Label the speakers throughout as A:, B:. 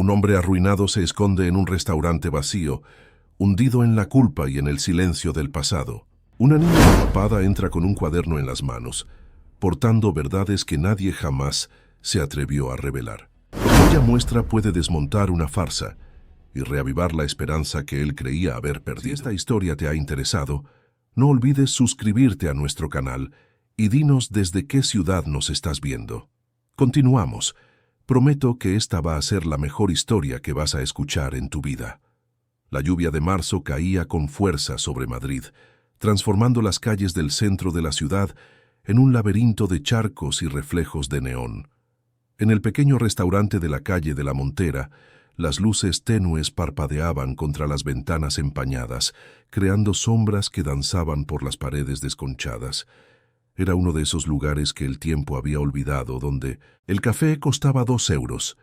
A: Un hombre arruinado se esconde en un restaurante vacío, hundido en la culpa y en el silencio del pasado. Una niña empapada entra con un cuaderno en las manos, portando verdades que nadie jamás se atrevió a revelar. Lo que ella muestra puede desmontar una farsa y reavivar la esperanza que él creía haber perdido. Si esta historia te ha interesado, no olvides suscribirte a nuestro canal y dinos desde qué ciudad nos estás viendo. Continuamos. Prometo que esta va a ser la mejor historia que vas a escuchar en tu vida. La lluvia de marzo caía con fuerza sobre Madrid, transformando las calles del centro de la ciudad en un laberinto de charcos y reflejos de neón. En el pequeño restaurante de la calle de la Montera, las luces tenues parpadeaban contra las ventanas empañadas, creando sombras que danzaban por las paredes desconchadas. Era uno de esos lugares que el tiempo había olvidado, donde el café costaba 2 euros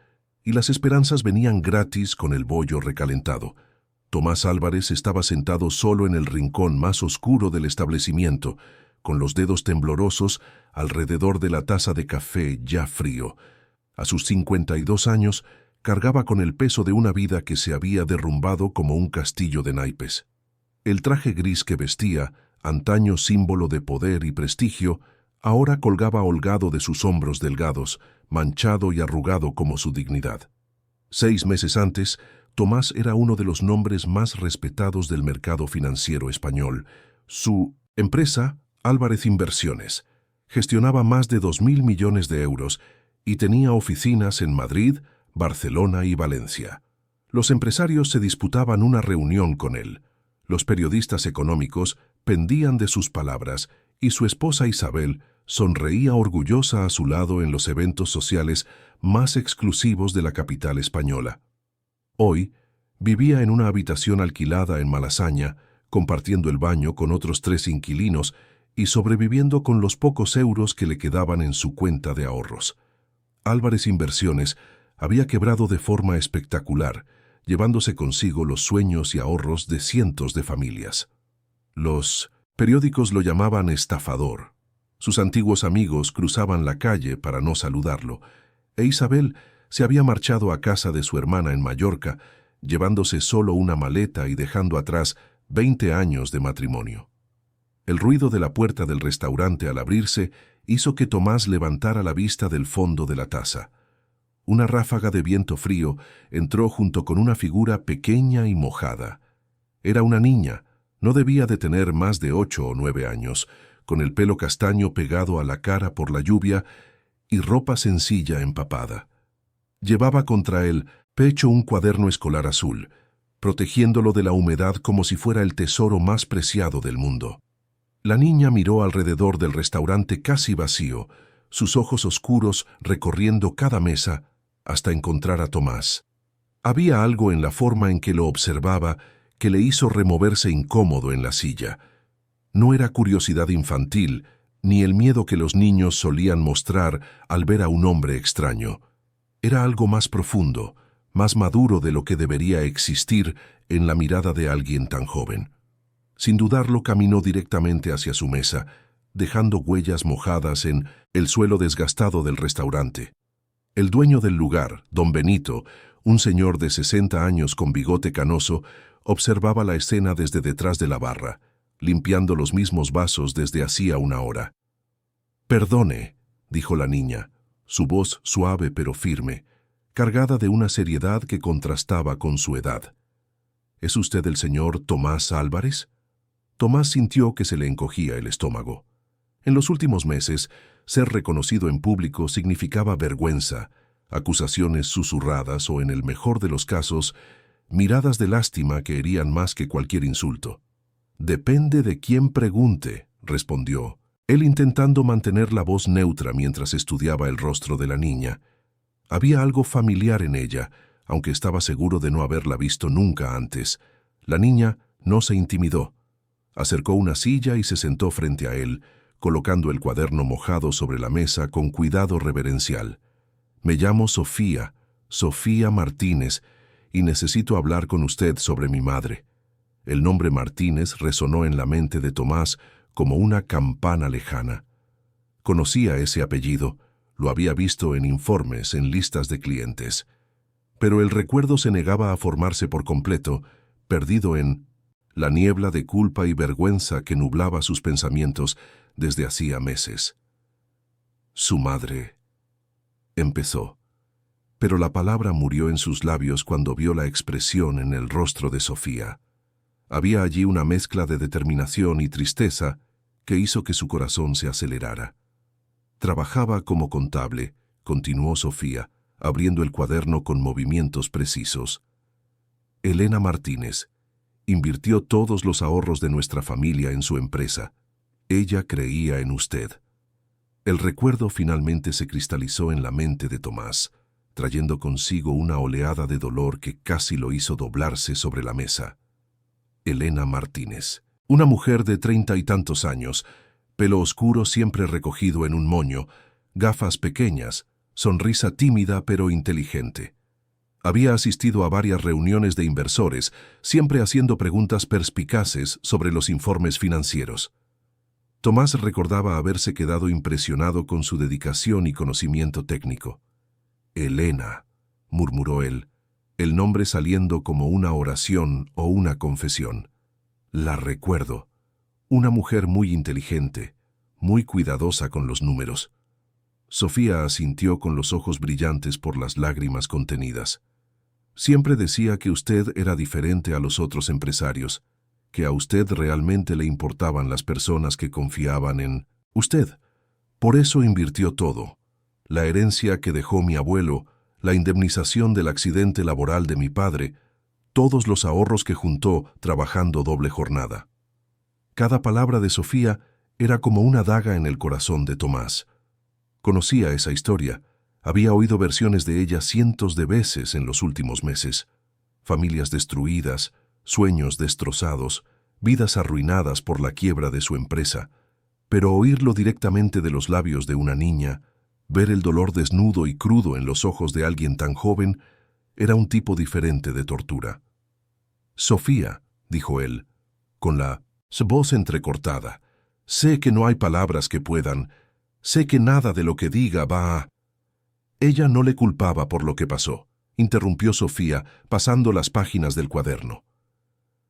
A: y las esperanzas venían gratis con el bollo recalentado. Tomás Álvarez estaba sentado solo en el rincón más oscuro del establecimiento, con los dedos temblorosos alrededor de la taza de café ya frío. A sus 52 años, cargaba con el peso de una vida que se había derrumbado como un castillo de naipes. El traje gris que vestía, antaño símbolo de poder y prestigio, ahora colgaba holgado de sus hombros delgados, manchado y arrugado como su dignidad. 6 meses antes, Tomás era uno de los nombres más respetados del mercado financiero español. Su empresa, Álvarez Inversiones, gestionaba más de 2.000 millones de euros y tenía oficinas en Madrid, Barcelona y Valencia. Los empresarios se disputaban una reunión con él. Los periodistas económicos pendían de sus palabras y su esposa Isabel sonreía orgullosa a su lado en los eventos sociales más exclusivos de la capital española. Hoy, vivía en una habitación alquilada en Malasaña, compartiendo el baño con otros 3 inquilinos y sobreviviendo con los pocos euros que le quedaban en su cuenta de ahorros. Álvarez Inversiones había quebrado de forma espectacular, llevándose consigo los sueños y ahorros de cientos de familias. Los periódicos lo llamaban estafador. Sus antiguos amigos cruzaban la calle para no saludarlo, e Isabel se había marchado a casa de su hermana en Mallorca, llevándose solo una maleta y dejando atrás 20 años de matrimonio. El ruido de la puerta del restaurante al abrirse hizo que Tomás levantara la vista del fondo de la taza. Una ráfaga de viento frío entró junto con una figura pequeña y mojada. Era una niña, no debía de tener más de 8 o 9 años, con el pelo castaño pegado a la cara por la lluvia y ropa sencilla empapada. Llevaba contra el pecho un cuaderno escolar azul, protegiéndolo de la humedad como si fuera el tesoro más preciado del mundo. La niña miró alrededor del restaurante casi vacío, sus ojos oscuros recorriendo cada mesa hasta encontrar a Tomás. Había algo en la forma en que lo observaba que le hizo removerse incómodo en la silla. No era curiosidad infantil, ni el miedo que los niños solían mostrar al ver a un hombre extraño. Era algo más profundo, más maduro de lo que debería existir en la mirada de alguien tan joven. Sin dudarlo, caminó directamente hacia su mesa, dejando huellas mojadas en el suelo desgastado del restaurante. El dueño del lugar, don Benito, un señor de 60 años con bigote canoso, observaba la escena desde detrás de la barra, limpiando los mismos vasos desde hacía una hora. «Perdone», dijo la niña, su voz suave pero firme, cargada de una seriedad que contrastaba con su edad. «¿Es usted el señor Tomás Álvarez?» Tomás sintió que se le encogía el estómago. En los últimos meses, ser reconocido en público significaba vergüenza, acusaciones susurradas o, en el mejor de los casos, miradas de lástima que herían más que cualquier insulto. «Depende de quién pregunte», respondió, él intentando mantener la voz neutra mientras estudiaba el rostro de la niña. Había algo familiar en ella, aunque estaba seguro de no haberla visto nunca antes. La niña no se intimidó. Acercó una silla y se sentó frente a él, colocando el cuaderno mojado sobre la mesa con cuidado reverencial. «Me llamo Sofía, Sofía Martínez, y necesito hablar con usted sobre mi madre». El nombre Martínez resonó en la mente de Tomás como una campana lejana. Conocía ese apellido, lo había visto en informes, en listas de clientes. Pero el recuerdo se negaba a formarse por completo, perdido en la niebla de culpa y vergüenza que nublaba sus pensamientos desde hacía meses. Su madre empezó, pero la palabra murió en sus labios cuando vio la expresión en el rostro de Sofía. Había allí una mezcla de determinación y tristeza que hizo que su corazón se acelerara. Trabajaba como contable, continuó Sofía, abriendo el cuaderno con movimientos precisos. Elena Martínez invirtió todos los ahorros de nuestra familia en su empresa. Ella creía en usted. El recuerdo finalmente se cristalizó en la mente de Tomás, trayendo consigo una oleada de dolor que casi lo hizo doblarse sobre la mesa. Elena Martínez, una mujer de 30 y tantos años, pelo oscuro siempre recogido en un moño, gafas pequeñas, sonrisa tímida pero inteligente. Había asistido a varias reuniones de inversores, siempre haciendo preguntas perspicaces sobre los informes financieros. Tomás recordaba haberse quedado impresionado con su dedicación y conocimiento técnico. Elena, murmuró él, el nombre saliendo como una oración o una confesión. La recuerdo. Una mujer muy inteligente, muy cuidadosa con los números. Sofía asintió con los ojos brillantes por las lágrimas contenidas. Siempre decía que usted era diferente a los otros empresarios, que a usted realmente le importaban las personas que confiaban en usted. Por eso invirtió todo. La herencia que dejó mi abuelo, la indemnización del accidente laboral de mi padre, todos los ahorros que juntó trabajando doble jornada. Cada palabra de Sofía era como una daga en el corazón de Tomás. Conocía esa historia. Había oído versiones de ella cientos de veces en los últimos meses. Familias destruidas, sueños destrozados, vidas arruinadas por la quiebra de su empresa. Pero oírlo directamente de los labios de una niña, ver el dolor desnudo y crudo en los ojos de alguien tan joven, era un tipo diferente de tortura. «Sofía», dijo él, con la voz entrecortada, «sé que no hay palabras que puedan, sé que nada de lo que diga va a...» Ella no le culpaba por lo que pasó, interrumpió Sofía, pasando las páginas del cuaderno.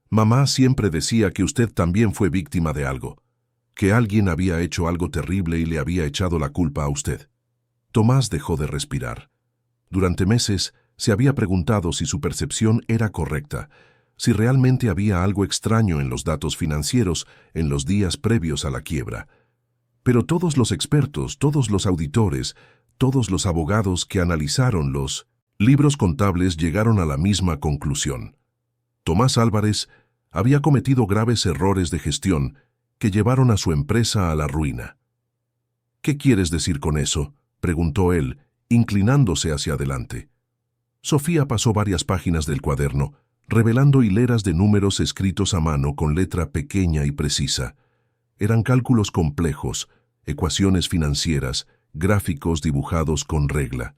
A: Mamá siempre decía que usted también fue víctima de algo, que alguien había hecho algo terrible y le había echado la culpa a usted. Tomás dejó de respirar. Durante meses se había preguntado si su percepción era correcta, si realmente había algo extraño en los datos financieros en los días previos a la quiebra. Pero todos los expertos, todos los auditores, todos los abogados que analizaron los libros contables llegaron a la misma conclusión. Tomás Álvarez había cometido graves errores de gestión que llevaron a su empresa a la ruina. «¿Qué quieres decir con eso?», preguntó él, inclinándose hacia adelante. Sofía pasó varias páginas del cuaderno, revelando hileras de números escritos a mano con letra pequeña y precisa. Eran cálculos complejos, ecuaciones financieras, gráficos dibujados con regla.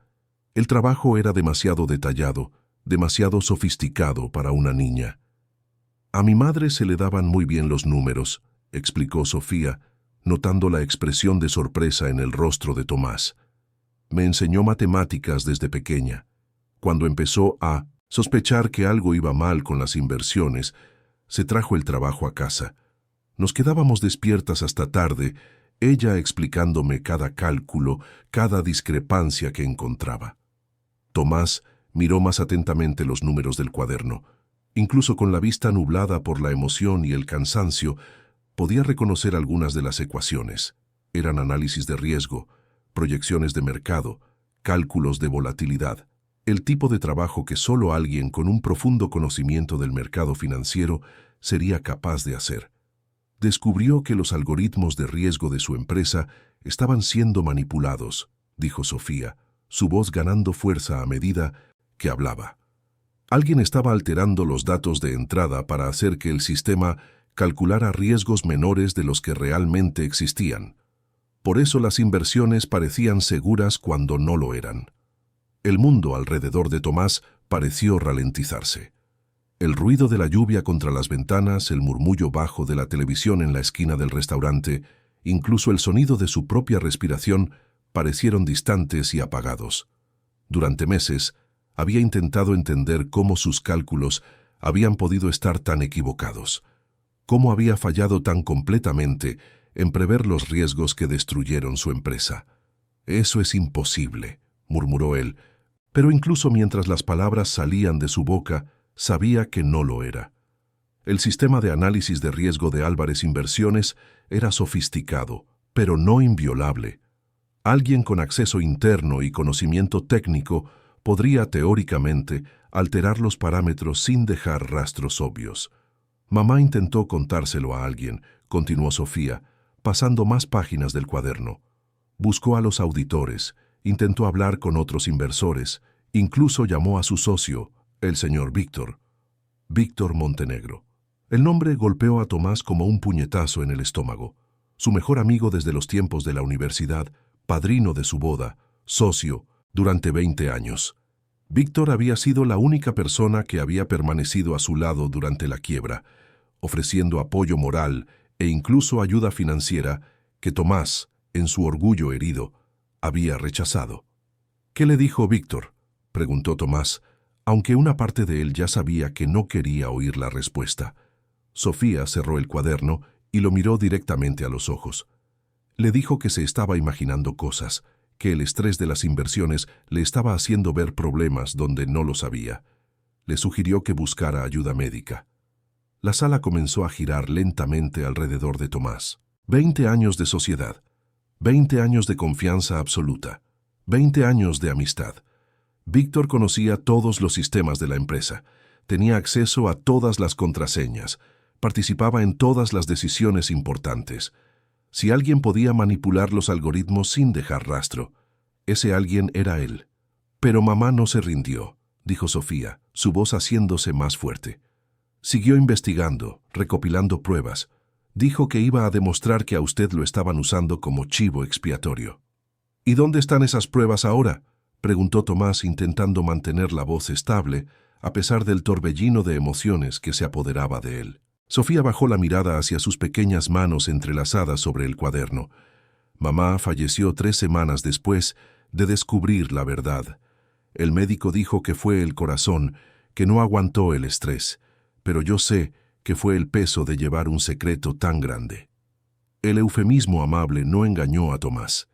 A: El trabajo era demasiado detallado, demasiado sofisticado para una niña. «A mi madre se le daban muy bien los números», explicó Sofía, notando la expresión de sorpresa en el rostro de Tomás. «Me enseñó matemáticas desde pequeña. Cuando empezó a sospechar que algo iba mal con las inversiones, se trajo el trabajo a casa. Nos quedábamos despiertas hasta tarde, ella explicándome cada cálculo, cada discrepancia que encontraba». Tomás miró más atentamente los números del cuaderno. Incluso con la vista nublada por la emoción y el cansancio, podía reconocer algunas de las ecuaciones. Eran análisis de riesgo, proyecciones de mercado, cálculos de volatilidad. El tipo de trabajo que solo alguien con un profundo conocimiento del mercado financiero sería capaz de hacer. Descubrió que los algoritmos de riesgo de su empresa estaban siendo manipulados, dijo Sofía, su voz ganando fuerza a medida que hablaba. Alguien estaba alterando los datos de entrada para hacer que el sistema calculara riesgos menores de los que realmente existían. Por eso las inversiones parecían seguras cuando no lo eran. El mundo alrededor de Tomás pareció ralentizarse. El ruido de la lluvia contra las ventanas, el murmullo bajo de la televisión en la esquina del restaurante, incluso el sonido de su propia respiración, parecieron distantes y apagados. Durante meses, Había intentado entender cómo sus cálculos habían podido estar tan equivocados, cómo había fallado tan completamente en prever los riesgos que destruyeron su empresa. «Eso es imposible», murmuró él, pero incluso mientras las palabras salían de su boca, sabía que no lo era. El sistema de análisis de riesgo de Álvarez Inversiones era sofisticado, pero no inviolable. Alguien con acceso interno y conocimiento técnico podría teóricamente alterar los parámetros sin dejar rastros obvios. Mamá intentó contárselo a alguien, continuó Sofía, pasando más páginas del cuaderno. Buscó a los auditores, intentó hablar con otros inversores, incluso llamó a su socio, el señor Víctor Montenegro. El nombre golpeó a Tomás como un puñetazo en el estómago. Su mejor amigo desde los tiempos de la universidad, padrino de su boda, socio, durante 20 años. Víctor había sido la única persona que había permanecido a su lado durante la quiebra, ofreciendo apoyo moral e incluso ayuda financiera que Tomás, en su orgullo herido, había rechazado. «¿Qué le dijo Víctor?», preguntó Tomás, aunque una parte de él ya sabía que no quería oír la respuesta. Sofía cerró el cuaderno y lo miró directamente a los ojos. Le dijo que se estaba imaginando cosas, que el estrés de las inversiones le estaba haciendo ver problemas donde no los había. Le sugirió que buscara ayuda médica. La sala comenzó a girar lentamente alrededor de Tomás. 20 años de sociedad, 20 años de confianza absoluta, 20 años de amistad. Víctor conocía todos los sistemas de la empresa, tenía acceso a todas las contraseñas, participaba en todas las decisiones importantes. Si alguien podía manipular los algoritmos sin dejar rastro, ese alguien era él. «Pero mamá no se rindió», dijo Sofía, su voz haciéndose más fuerte. Siguió investigando, recopilando pruebas. Dijo que iba a demostrar que a usted lo estaban usando como chivo expiatorio. «¿Y dónde están esas pruebas ahora?», preguntó Tomás, intentando mantener la voz estable, a pesar del torbellino de emociones que se apoderaba de él. Sofía bajó la mirada hacia sus pequeñas manos entrelazadas sobre el cuaderno. Mamá falleció 3 semanas después de descubrir la verdad. El médico dijo que fue el corazón, que no aguantó el estrés, pero yo sé que fue el peso de llevar un secreto tan grande. El eufemismo amable no engañó a Tomás.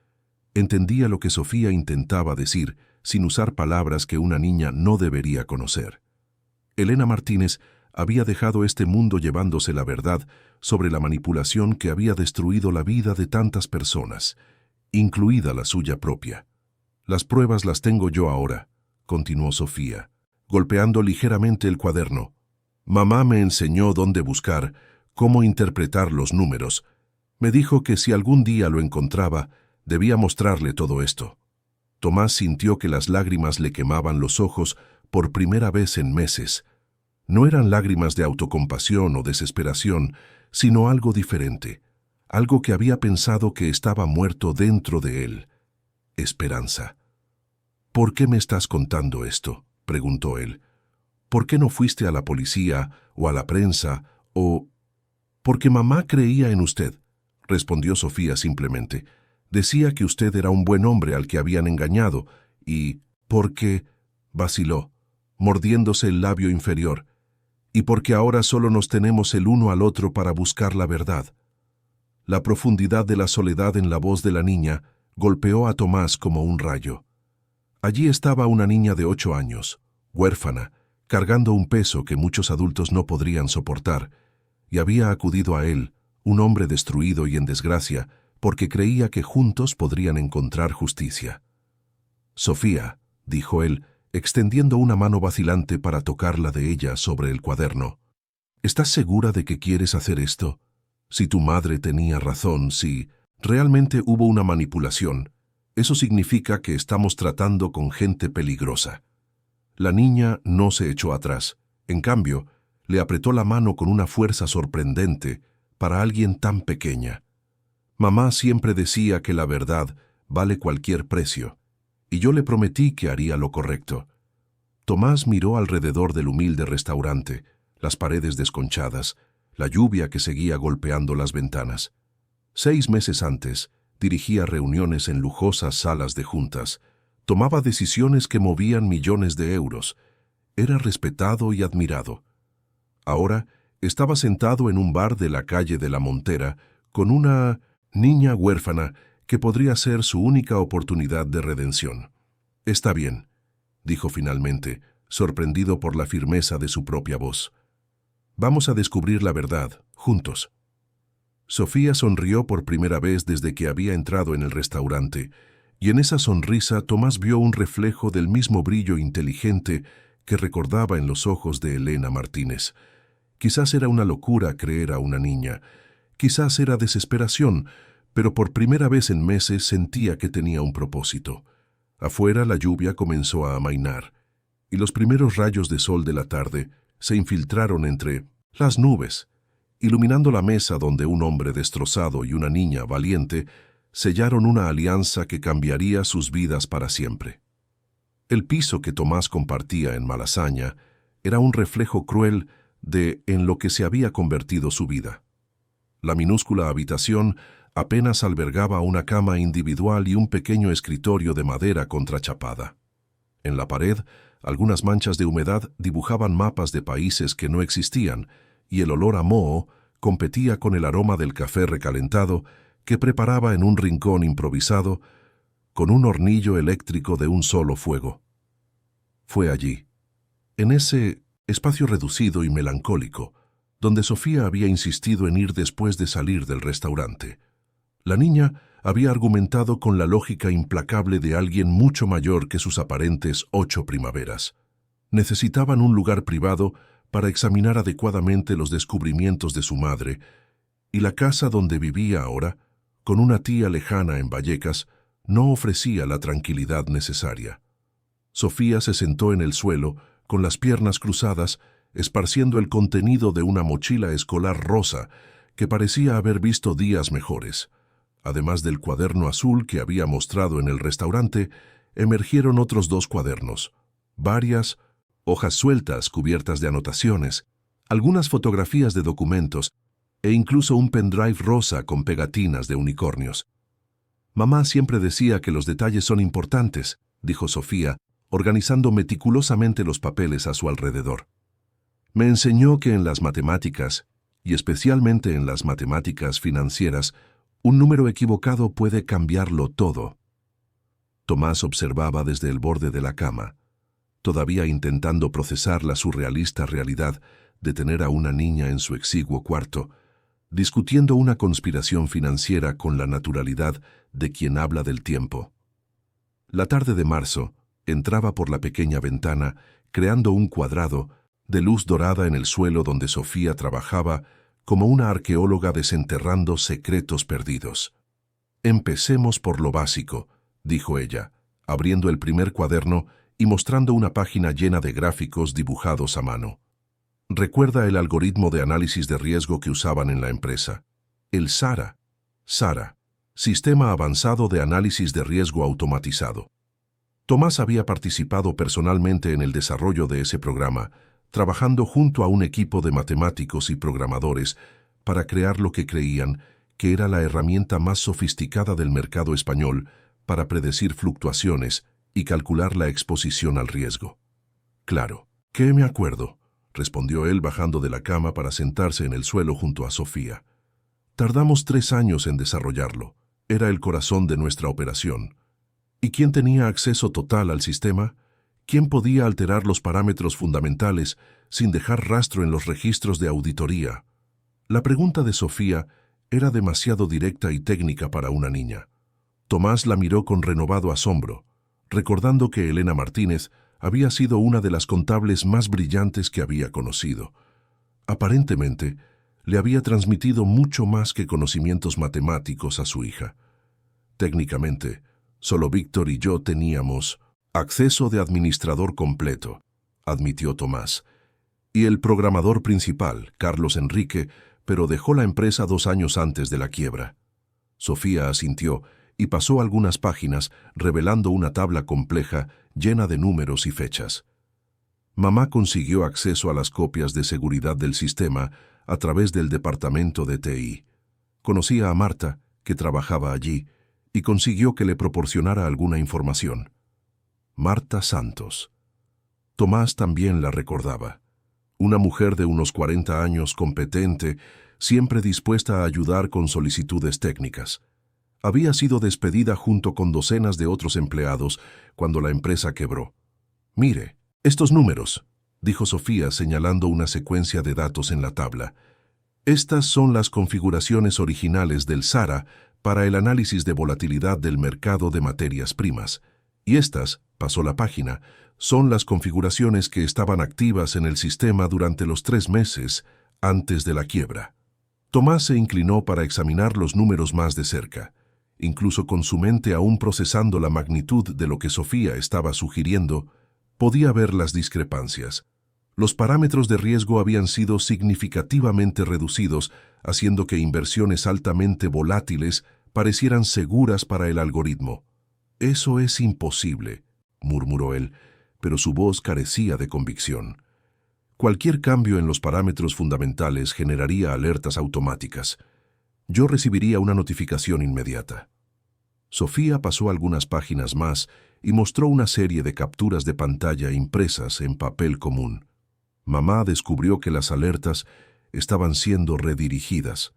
A: Entendía lo que Sofía intentaba decir, sin usar palabras que una niña no debería conocer. Elena Martínez había dejado este mundo llevándose la verdad sobre la manipulación que había destruido la vida de tantas personas, incluida la suya propia. «Las pruebas las tengo yo ahora», continuó Sofía, golpeando ligeramente el cuaderno. «Mamá me enseñó dónde buscar, cómo interpretar los números. Me dijo que si algún día lo encontraba, debía mostrarle todo esto». Tomás sintió que las lágrimas le quemaban los ojos por primera vez en meses. No eran lágrimas de autocompasión o desesperación, sino algo diferente, algo que había pensado que estaba muerto dentro de él. Esperanza. «¿Por qué me estás contando esto?», preguntó él. «¿Por qué no fuiste a la policía o a la prensa o...?» «Porque mamá creía en usted», respondió Sofía simplemente. «Decía que usted era un buen hombre al que habían engañado y...» «Porque...», vaciló, mordiéndose el labio inferior. «Y porque ahora solo nos tenemos el uno al otro para buscar la verdad». La profundidad de la soledad en la voz de la niña golpeó a Tomás como un rayo. Allí estaba una niña de 8 años, huérfana, cargando un peso que muchos adultos no podrían soportar, y había acudido a él, un hombre destruido y en desgracia, porque creía que juntos podrían encontrar justicia. «Sofía», dijo él, extendiendo una mano vacilante para tocarla de ella sobre el cuaderno. «¿Estás segura de que quieres hacer esto? Si tu madre tenía razón, si realmente hubo una manipulación, eso significa que estamos tratando con gente peligrosa». La niña no se echó atrás. En cambio, le apretó la mano con una fuerza sorprendente para alguien tan pequeña. «Mamá siempre decía que la verdad vale cualquier precio, y yo le prometí que haría lo correcto». Tomás miró alrededor del humilde restaurante, las paredes desconchadas, la lluvia que seguía golpeando las ventanas. 6 meses antes, dirigía reuniones en lujosas salas de juntas, Tomaba decisiones que movían millones de euros. Era respetado y admirado. Ahora estaba sentado en un bar de la calle de la Montera con una niña huérfana que podría ser su única oportunidad de redención. «Está bien», dijo finalmente, sorprendido por la firmeza de su propia voz. «Vamos a descubrir la verdad, juntos». Sofía sonrió por primera vez desde que había entrado en el restaurante, y en esa sonrisa Tomás vio un reflejo del mismo brillo inteligente que recordaba en los ojos de Elena Martínez. Quizás era una locura creer a una niña, quizás era desesperación, pero por primera vez en meses sentía que tenía un propósito. Afuera la lluvia comenzó a amainar, y los primeros rayos de sol de la tarde se infiltraron entre las nubes, iluminando la mesa donde un hombre destrozado y una niña valiente sellaron una alianza que cambiaría sus vidas para siempre. El piso que Tomás compartía en Malasaña era un reflejo cruel de en lo que se había convertido su vida. La minúscula habitación apenas albergaba una cama individual y un pequeño escritorio de madera contrachapada. En la pared, algunas manchas de humedad dibujaban mapas de países que no existían, y el olor a moho competía con el aroma del café recalentado que preparaba en un rincón improvisado con un hornillo eléctrico de un solo fuego. Fue allí, en ese espacio reducido y melancólico, donde Sofía había insistido en ir después de salir del restaurante. La niña había argumentado con la lógica implacable de alguien mucho mayor que sus aparentes 8 primaveras. Necesitaban un lugar privado para examinar adecuadamente los descubrimientos de su madre, y la casa donde vivía ahora, con una tía lejana en Vallecas, no ofrecía la tranquilidad necesaria. Sofía se sentó en el suelo, con las piernas cruzadas, esparciendo el contenido de una mochila escolar rosa que parecía haber visto días mejores. Además del cuaderno azul que había mostrado en el restaurante, emergieron otros 2 cuadernos, varias hojas sueltas cubiertas de anotaciones, algunas fotografías de documentos e incluso un pendrive rosa con pegatinas de unicornios. «Mamá siempre decía que los detalles son importantes», dijo Sofía, organizando meticulosamente los papeles a su alrededor. «Me enseñó que en las matemáticas, y especialmente en las matemáticas financieras, un número equivocado puede cambiarlo todo». Tomás observaba desde el borde de la cama, todavía intentando procesar la surrealista realidad de tener a una niña en su exiguo cuarto, discutiendo una conspiración financiera con la naturalidad de quien habla del tiempo. La tarde de marzo entraba por la pequeña ventana, creando un cuadrado de luz dorada en el suelo donde Sofía trabajaba como una arqueóloga desenterrando secretos perdidos. «Empecemos por lo básico», dijo ella, abriendo el primer cuaderno y mostrando una página llena de gráficos dibujados a mano. «Recuerda el algoritmo de análisis de riesgo que usaban en la empresa. El SARA. SARA, Sistema Avanzado de Análisis de Riesgo Automatizado». Tomás había participado personalmente en el desarrollo de ese programa, trabajando junto a un equipo de matemáticos y programadores para crear lo que creían que era la herramienta más sofisticada del mercado español para predecir fluctuaciones y calcular la exposición al riesgo. «Claro, que me acuerdo», respondió él bajando de la cama para sentarse en el suelo junto a Sofía. «Tardamos 3 años en desarrollarlo. Era el corazón de nuestra operación. ¿Y quién tenía acceso total al sistema? ¿Quién podía alterar los parámetros fundamentales sin dejar rastro en los registros de auditoría?» La pregunta de Sofía era demasiado directa y técnica para una niña. Tomás la miró con renovado asombro, recordando que Elena Martínez había sido una de las contables más brillantes que había conocido. Aparentemente, le había transmitido mucho más que conocimientos matemáticos a su hija. Técnicamente, solo Víctor y yo teníamos acceso de administrador completo, admitió Tomás, y el programador principal, Carlos Enrique, pero dejó la empresa 2 años antes de la quiebra. Sofía asintió y pasó algunas páginas revelando una tabla compleja llena de números y fechas. Mamá consiguió acceso a las copias de seguridad del sistema a través del departamento de TI. Conocía a Marta, que trabajaba allí, y consiguió que le proporcionara alguna información. Marta Santos. Tomás también la recordaba. Una mujer de unos 40 años competente, siempre dispuesta a ayudar con solicitudes técnicas. Había sido despedida junto con docenas de otros empleados cuando la empresa quebró. «Mire, estos números», dijo Sofía señalando una secuencia de datos en la tabla. «Estas son las configuraciones originales del SARA para el análisis de volatilidad del mercado de materias primas. Y estas», pasó la página, «son las configuraciones que estaban activas en el sistema durante los 3 meses antes de la quiebra». Tomás se inclinó para examinar los números más de cerca. Incluso con su mente aún procesando la magnitud de lo que Sofía estaba sugiriendo, podía ver las discrepancias. Los parámetros de riesgo habían sido significativamente reducidos, haciendo que inversiones altamente volátiles parecieran seguras para el algoritmo. «Eso es imposible», murmuró él, pero su voz carecía de convicción. Cualquier cambio en los parámetros fundamentales generaría alertas automáticas. Yo recibiría una notificación inmediata. Sofía pasó algunas páginas más y mostró una serie de capturas de pantalla impresas en papel común. Mamá descubrió que las alertas estaban siendo redirigidas.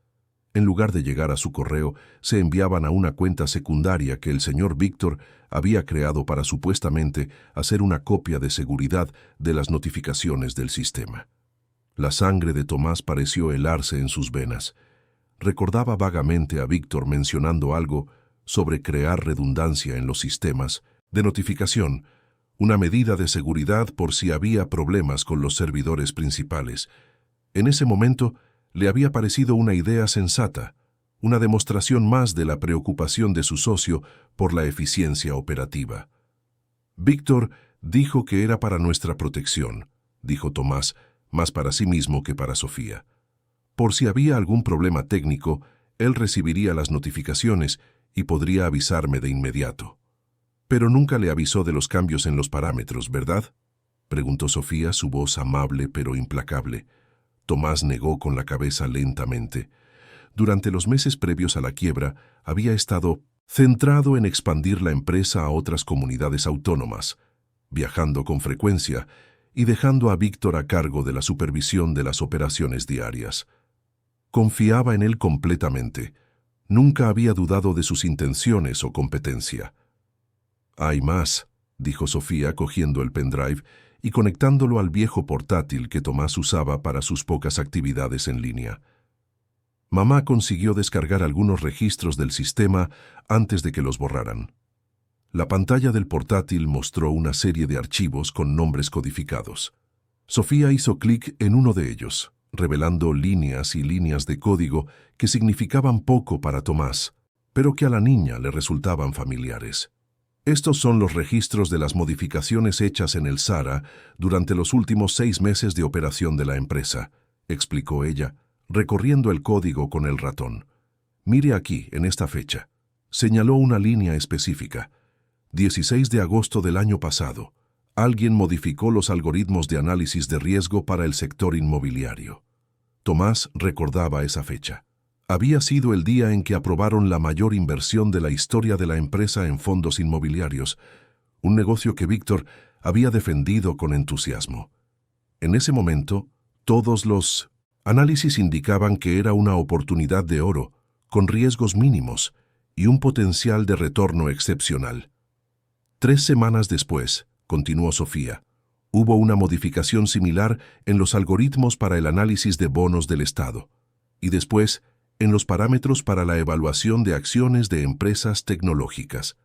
A: En lugar de llegar a su correo, se enviaban a una cuenta secundaria que el señor Víctor había creado para supuestamente hacer una copia de seguridad de las notificaciones del sistema. La sangre de Tomás pareció helarse en sus venas. Recordaba vagamente a Víctor mencionando algo sobre crear redundancia en los sistemas de notificación, una medida de seguridad por si había problemas con los servidores principales. En ese momento le había parecido una idea sensata, una demostración más de la preocupación de su socio por la eficiencia operativa. «Víctor dijo que era para nuestra protección», dijo Tomás, más para sí mismo que para Sofía. Por si había algún problema técnico, él recibiría las notificaciones y podría avisarme de inmediato. «Pero nunca le avisó de los cambios en los parámetros, ¿verdad?», preguntó Sofía, su voz amable pero implacable. Tomás negó con la cabeza lentamente. Durante los meses previos a la quiebra, había estado centrado en expandir la empresa a otras comunidades autónomas, viajando con frecuencia y dejando a Víctor a cargo de la supervisión de las operaciones diarias. Confiaba en él completamente. Nunca había dudado de sus intenciones o competencia. «Hay más», dijo Sofía cogiendo el pendrive y conectándolo al viejo portátil que Tomás usaba para sus pocas actividades en línea. Mamá consiguió descargar algunos registros del sistema antes de que los borraran. La pantalla del portátil mostró una serie de archivos con nombres codificados. Sofía hizo clic en uno de ellos, revelando líneas y líneas de código que significaban poco para Tomás, pero que a la niña le resultaban familiares. «Estos son los registros de las modificaciones hechas en el SARA durante los últimos 6 meses de operación de la empresa», explicó ella, recorriendo el código con el ratón. «Mire aquí, en esta fecha». Señaló una línea específica. 16 de agosto del año pasado. Alguien modificó los algoritmos de análisis de riesgo para el sector inmobiliario. Tomás recordaba esa fecha. Había sido el día en que aprobaron la mayor inversión de la historia de la empresa en fondos inmobiliarios, un negocio que Víctor había defendido con entusiasmo. En ese momento, todos los análisis indicaban que era una oportunidad de oro, con riesgos mínimos y un potencial de retorno excepcional. 3 semanas después, continuó Sofía, hubo una modificación similar en los algoritmos para el análisis de bonos del Estado, y después en los parámetros para la evaluación de acciones de empresas tecnológicas.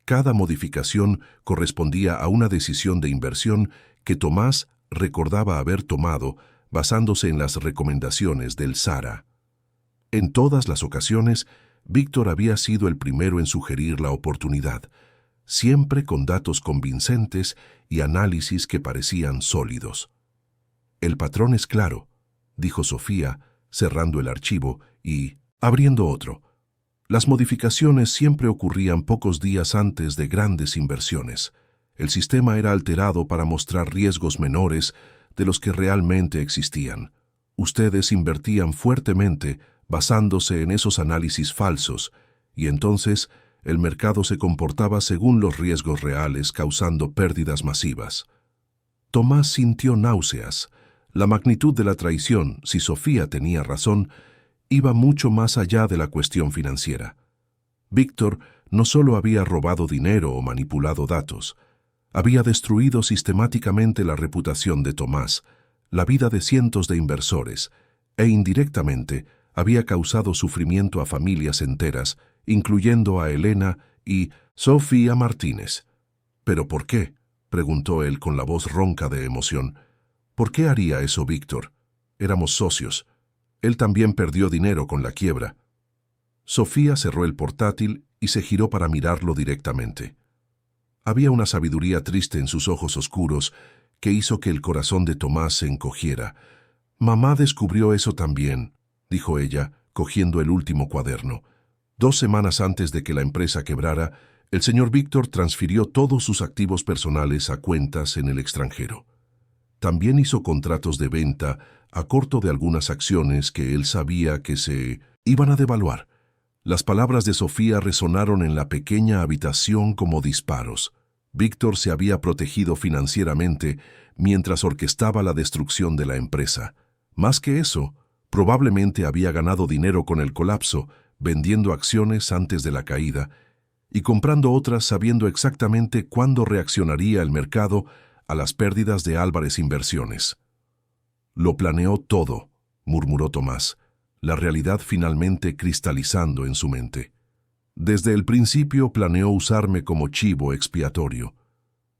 A: Cada modificación correspondía a una decisión de inversión que Tomás recordaba haber tomado basándose en las recomendaciones del SARA. En todas las ocasiones, Víctor había sido el primero en sugerir la oportunidad, siempre con datos convincentes y análisis que parecían sólidos. «El patrón es claro», dijo Sofía, cerrando el archivo y abriendo otro. Las modificaciones siempre ocurrían pocos días antes de grandes inversiones. El sistema era alterado para mostrar riesgos menores de los que realmente existían. Ustedes invertían fuertemente basándose en esos análisis falsos, y entonces el mercado se comportaba según los riesgos reales, causando pérdidas masivas. Tomás sintió náuseas. La magnitud de la traición, si Sofía tenía razón, iba mucho más allá de la cuestión financiera. Víctor no solo había robado dinero o manipulado datos, había destruido sistemáticamente la reputación de Tomás, la vida de cientos de inversores, e indirectamente había causado sufrimiento a familias enteras, incluyendo a Elena y Sofía Martínez. ¿Pero por qué?, preguntó él con la voz ronca de emoción. ¿Por qué haría eso Víctor? Éramos socios. Él también perdió dinero con la quiebra. Sofía cerró el portátil y se giró para mirarlo directamente. Había una sabiduría triste en sus ojos oscuros que hizo que el corazón de Tomás se encogiera. «Mamá descubrió eso también», dijo ella, cogiendo el último cuaderno. 2 semanas antes de que la empresa quebrara, el señor Víctor transfirió todos sus activos personales a cuentas en el extranjero. También hizo contratos de venta a corto de algunas acciones que él sabía que se iban a devaluar. Las palabras de Sofía resonaron en la pequeña habitación como disparos. Víctor se había protegido financieramente mientras orquestaba la destrucción de la empresa. Más que eso, probablemente había ganado dinero con el colapso, vendiendo acciones antes de la caída y comprando otras sabiendo exactamente cuándo reaccionaría el mercado a las pérdidas de Álvarez Inversiones. «Lo planeó todo», murmuró Tomás, la realidad finalmente cristalizando en su mente. «Desde el principio planeó usarme como chivo expiatorio».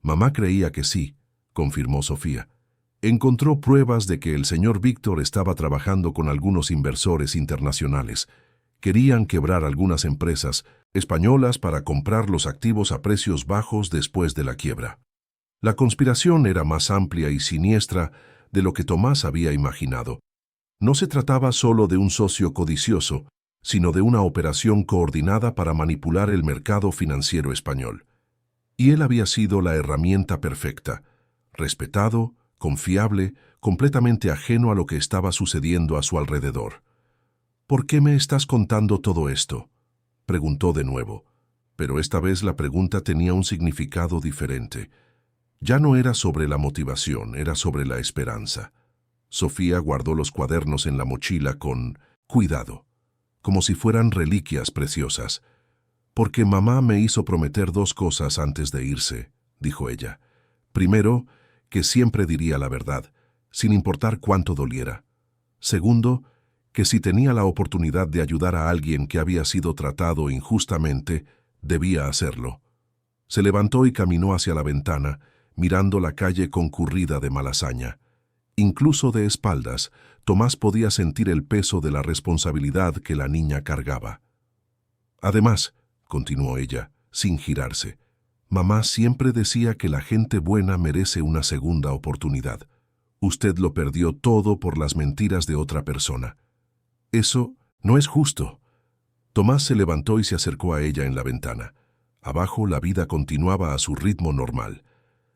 A: «Mamá creía que sí», confirmó Sofía. «Encontró pruebas de que el señor Víctor estaba trabajando con algunos inversores internacionales. Querían quebrar algunas empresas españolas para comprar los activos a precios bajos después de la quiebra. La conspiración era más amplia y siniestra de lo que Tomás había imaginado. No se trataba solo de un socio codicioso, sino de una operación coordinada para manipular el mercado financiero español. Y él había sido la herramienta perfecta, respetado, confiable, completamente ajeno a lo que estaba sucediendo a su alrededor. «¿Por qué me estás contando todo esto?», preguntó de nuevo, pero esta vez la pregunta tenía un significado diferente. Ya no era sobre la motivación, era sobre la esperanza. Sofía guardó los cuadernos en la mochila con cuidado, como si fueran reliquias preciosas. «Porque mamá me hizo prometer 2 cosas antes de irse», dijo ella. «Primero, que siempre diría la verdad, sin importar cuánto doliera. Segundo, que si tenía la oportunidad de ayudar a alguien que había sido tratado injustamente, debía hacerlo». Se levantó y caminó hacia la ventana, mirando la calle concurrida de Malasaña. Incluso de espaldas, Tomás podía sentir el peso de la responsabilidad que la niña cargaba. «Además», continuó ella, sin girarse, «mamá siempre decía que la gente buena merece una segunda oportunidad. Usted lo perdió todo por las mentiras de otra persona. Eso no es justo». Tomás se levantó y se acercó a ella en la ventana. Abajo la vida continuaba a su ritmo normal.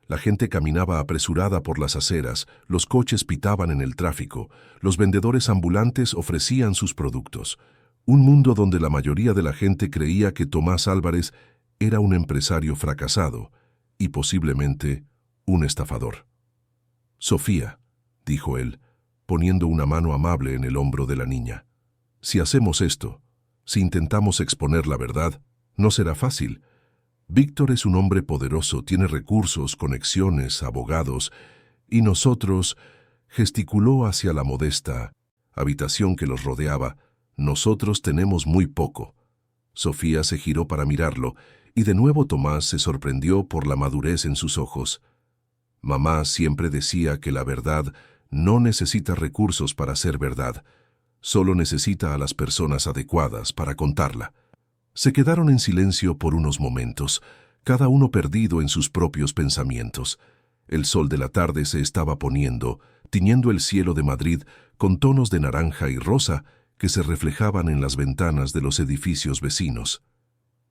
A: La gente caminaba apresurada por las aceras, los coches pitaban en el tráfico, los vendedores ambulantes ofrecían sus productos. Un mundo donde la mayoría de la gente creía que Tomás Álvarez era un empresario fracasado y posiblemente un estafador. «Sofía», dijo él, poniendo una mano amable en el hombro de la niña, «si hacemos esto, si intentamos exponer la verdad, no será fácil. Víctor es un hombre poderoso, tiene recursos, conexiones, abogados, y nosotros», gesticuló hacia la modesta habitación que los rodeaba, «nosotros tenemos muy poco». Sofía se giró para mirarlo, y de nuevo Tomás se sorprendió por la madurez en sus ojos. «Mamá siempre decía que la verdad no necesita recursos para ser verdad, solo necesita a las personas adecuadas para contarla». Se quedaron en silencio por unos momentos, cada uno perdido en sus propios pensamientos. El sol de la tarde se estaba poniendo, tiñendo el cielo de Madrid con tonos de naranja y rosa que se reflejaban en las ventanas de los edificios vecinos.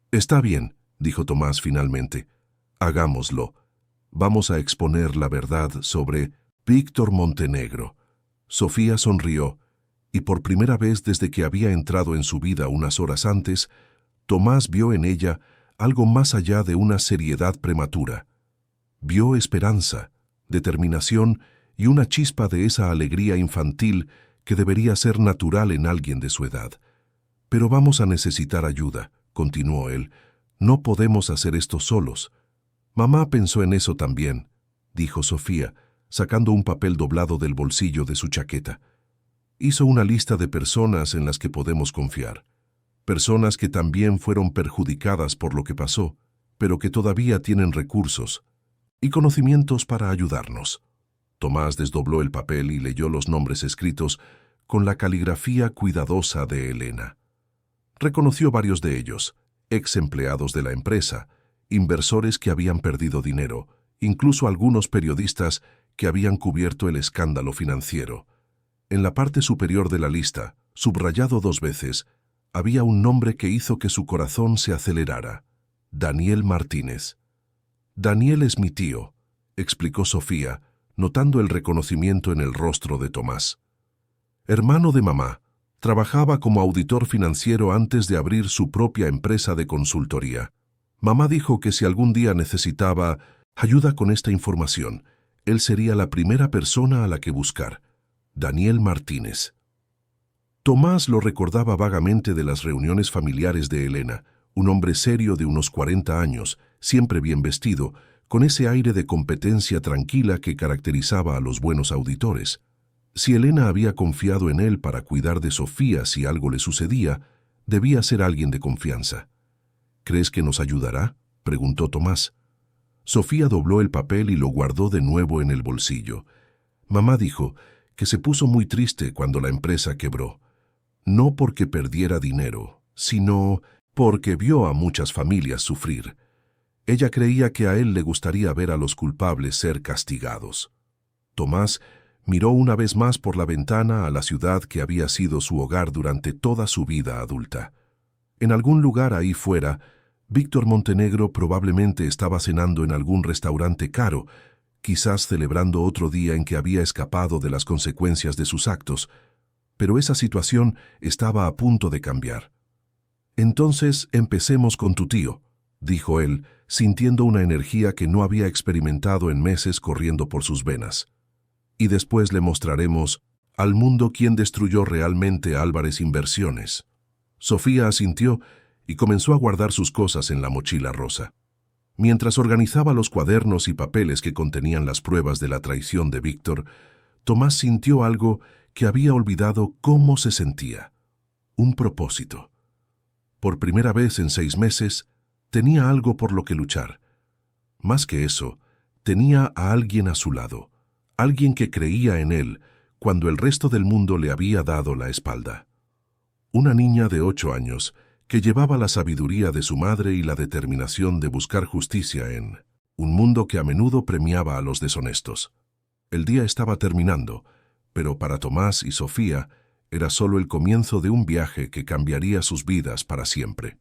A: «Está bien», dijo Tomás finalmente. «Hagámoslo. Vamos a exponer la verdad sobre Víctor Montenegro». Sofía sonrió, y por primera vez desde que había entrado en su vida unas horas antes, Tomás vio en ella algo más allá de una seriedad prematura. Vio esperanza, determinación y una chispa de esa alegría infantil que debería ser natural en alguien de su edad. «Pero vamos a necesitar ayuda», continuó él. «No podemos hacer esto solos». «Mamá pensó en eso también», dijo Sofía, sacando un papel doblado del bolsillo de su chaqueta. «Hizo una lista de personas en las que podemos confiar. Personas que también fueron perjudicadas por lo que pasó, pero que todavía tienen recursos y conocimientos para ayudarnos». Tomás desdobló el papel y leyó los nombres escritos con la caligrafía cuidadosa de Elena. Reconoció varios de ellos, ex empleados de la empresa, inversores que habían perdido dinero, incluso algunos periodistas que habían cubierto el escándalo financiero. En la parte superior de la lista, subrayado 2 veces, había un nombre que hizo que su corazón se acelerara: Daniel Martínez. «Daniel es mi tío», explicó Sofía, notando el reconocimiento en el rostro de Tomás. «Hermano de mamá, trabajaba como auditor financiero antes de abrir su propia empresa de consultoría. Mamá dijo que si algún día necesitaba ayuda con esta información, él sería la primera persona a la que buscar. Daniel Martínez». Tomás lo recordaba vagamente de las reuniones familiares de Elena, un hombre serio de unos 40 años, siempre bien vestido, con ese aire de competencia tranquila que caracterizaba a los buenos auditores. Si Elena había confiado en él para cuidar de Sofía si algo le sucedía, debía ser alguien de confianza. «¿Crees que nos ayudará?», preguntó Tomás. Sofía dobló el papel y lo guardó de nuevo en el bolsillo. «Mamá dijo que se puso muy triste cuando la empresa quebró. No porque perdiera dinero, sino porque vio a muchas familias sufrir. Ella creía que a él le gustaría ver a los culpables ser castigados». Tomás miró una vez más por la ventana a la ciudad que había sido su hogar durante toda su vida adulta. En algún lugar ahí fuera, Víctor Montenegro probablemente estaba cenando en algún restaurante caro, quizás celebrando otro día en que había escapado de las consecuencias de sus actos, pero esa situación estaba a punto de cambiar. «Entonces empecemos con tu tío», dijo él, sintiendo una energía que no había experimentado en meses corriendo por sus venas. «Y después le mostraremos al mundo quién destruyó realmente Álvarez Inversiones». Sofía asintió y comenzó a guardar sus cosas en la mochila rosa. Mientras organizaba los cuadernos y papeles que contenían las pruebas de la traición de Víctor, Tomás sintió algo que había olvidado cómo se sentía: un propósito. Por primera vez en 6 meses, tenía algo por lo que luchar. Más que eso, tenía a alguien a su lado, alguien que creía en él cuando el resto del mundo le había dado la espalda. Una niña de 8 años que llevaba la sabiduría de su madre y la determinación de buscar justicia en un mundo que a menudo premiaba a los deshonestos. El día estaba terminando, pero para Tomás y Sofía era solo el comienzo de un viaje que cambiaría sus vidas para siempre.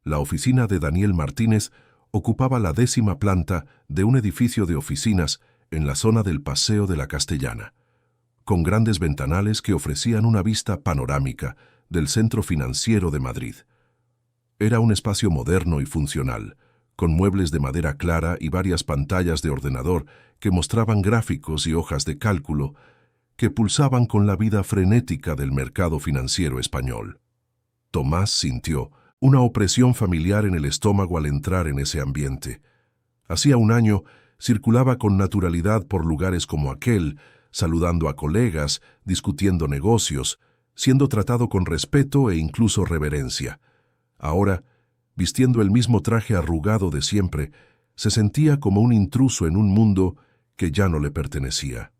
A: La oficina de Daniel Martínez ocupaba la 10ª planta de un edificio de oficinas en la zona del Paseo de la Castellana, con grandes ventanales que ofrecían una vista panorámica del centro financiero de Madrid. Era un espacio moderno y funcional, con muebles de madera clara y varias pantallas de ordenador que mostraban gráficos y hojas de cálculo que pulsaban con la vida frenética del mercado financiero español. Tomás sintió una opresión familiar en el estómago al entrar en ese ambiente. Hacía un año circulaba con naturalidad por lugares como aquel, saludando a colegas, discutiendo negocios, siendo tratado con respeto e incluso reverencia. Ahora, vistiendo el mismo traje arrugado de siempre, se sentía como un intruso en un mundo que ya no le pertenecía.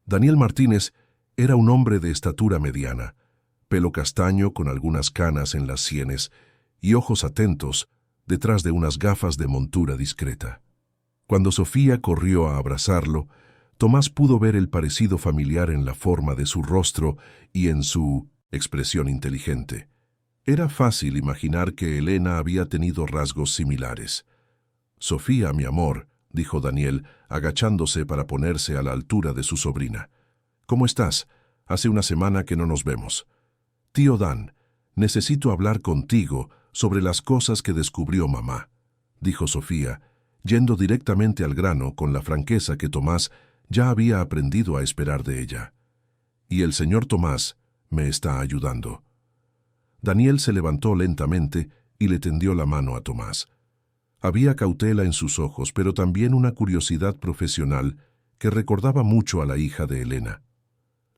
A: Daniel Martínez era un hombre de estatura mediana, pelo castaño con algunas canas en las sienes y ojos atentos detrás de unas gafas de montura discreta. Cuando Sofía corrió a abrazarlo, Tomás pudo ver el parecido familiar en la forma de su rostro y en su expresión inteligente. Era fácil imaginar que Elena había tenido rasgos similares. «Sofía, mi amor», dijo Daniel, agachándose para ponerse a la altura de su sobrina. «¿Cómo estás? Hace una semana que no nos vemos». «Tío Dan, Necesito hablar contigo sobre las cosas que descubrió mamá, dijo Sofía, yendo directamente al grano con la franqueza que Tomás ya había aprendido a esperar de ella. Y el señor Tomás me está ayudando. Daniel se levantó lentamente y le tendió la mano a Tomás. Había cautela en sus ojos, pero también una curiosidad profesional que recordaba mucho a la hija de Elena.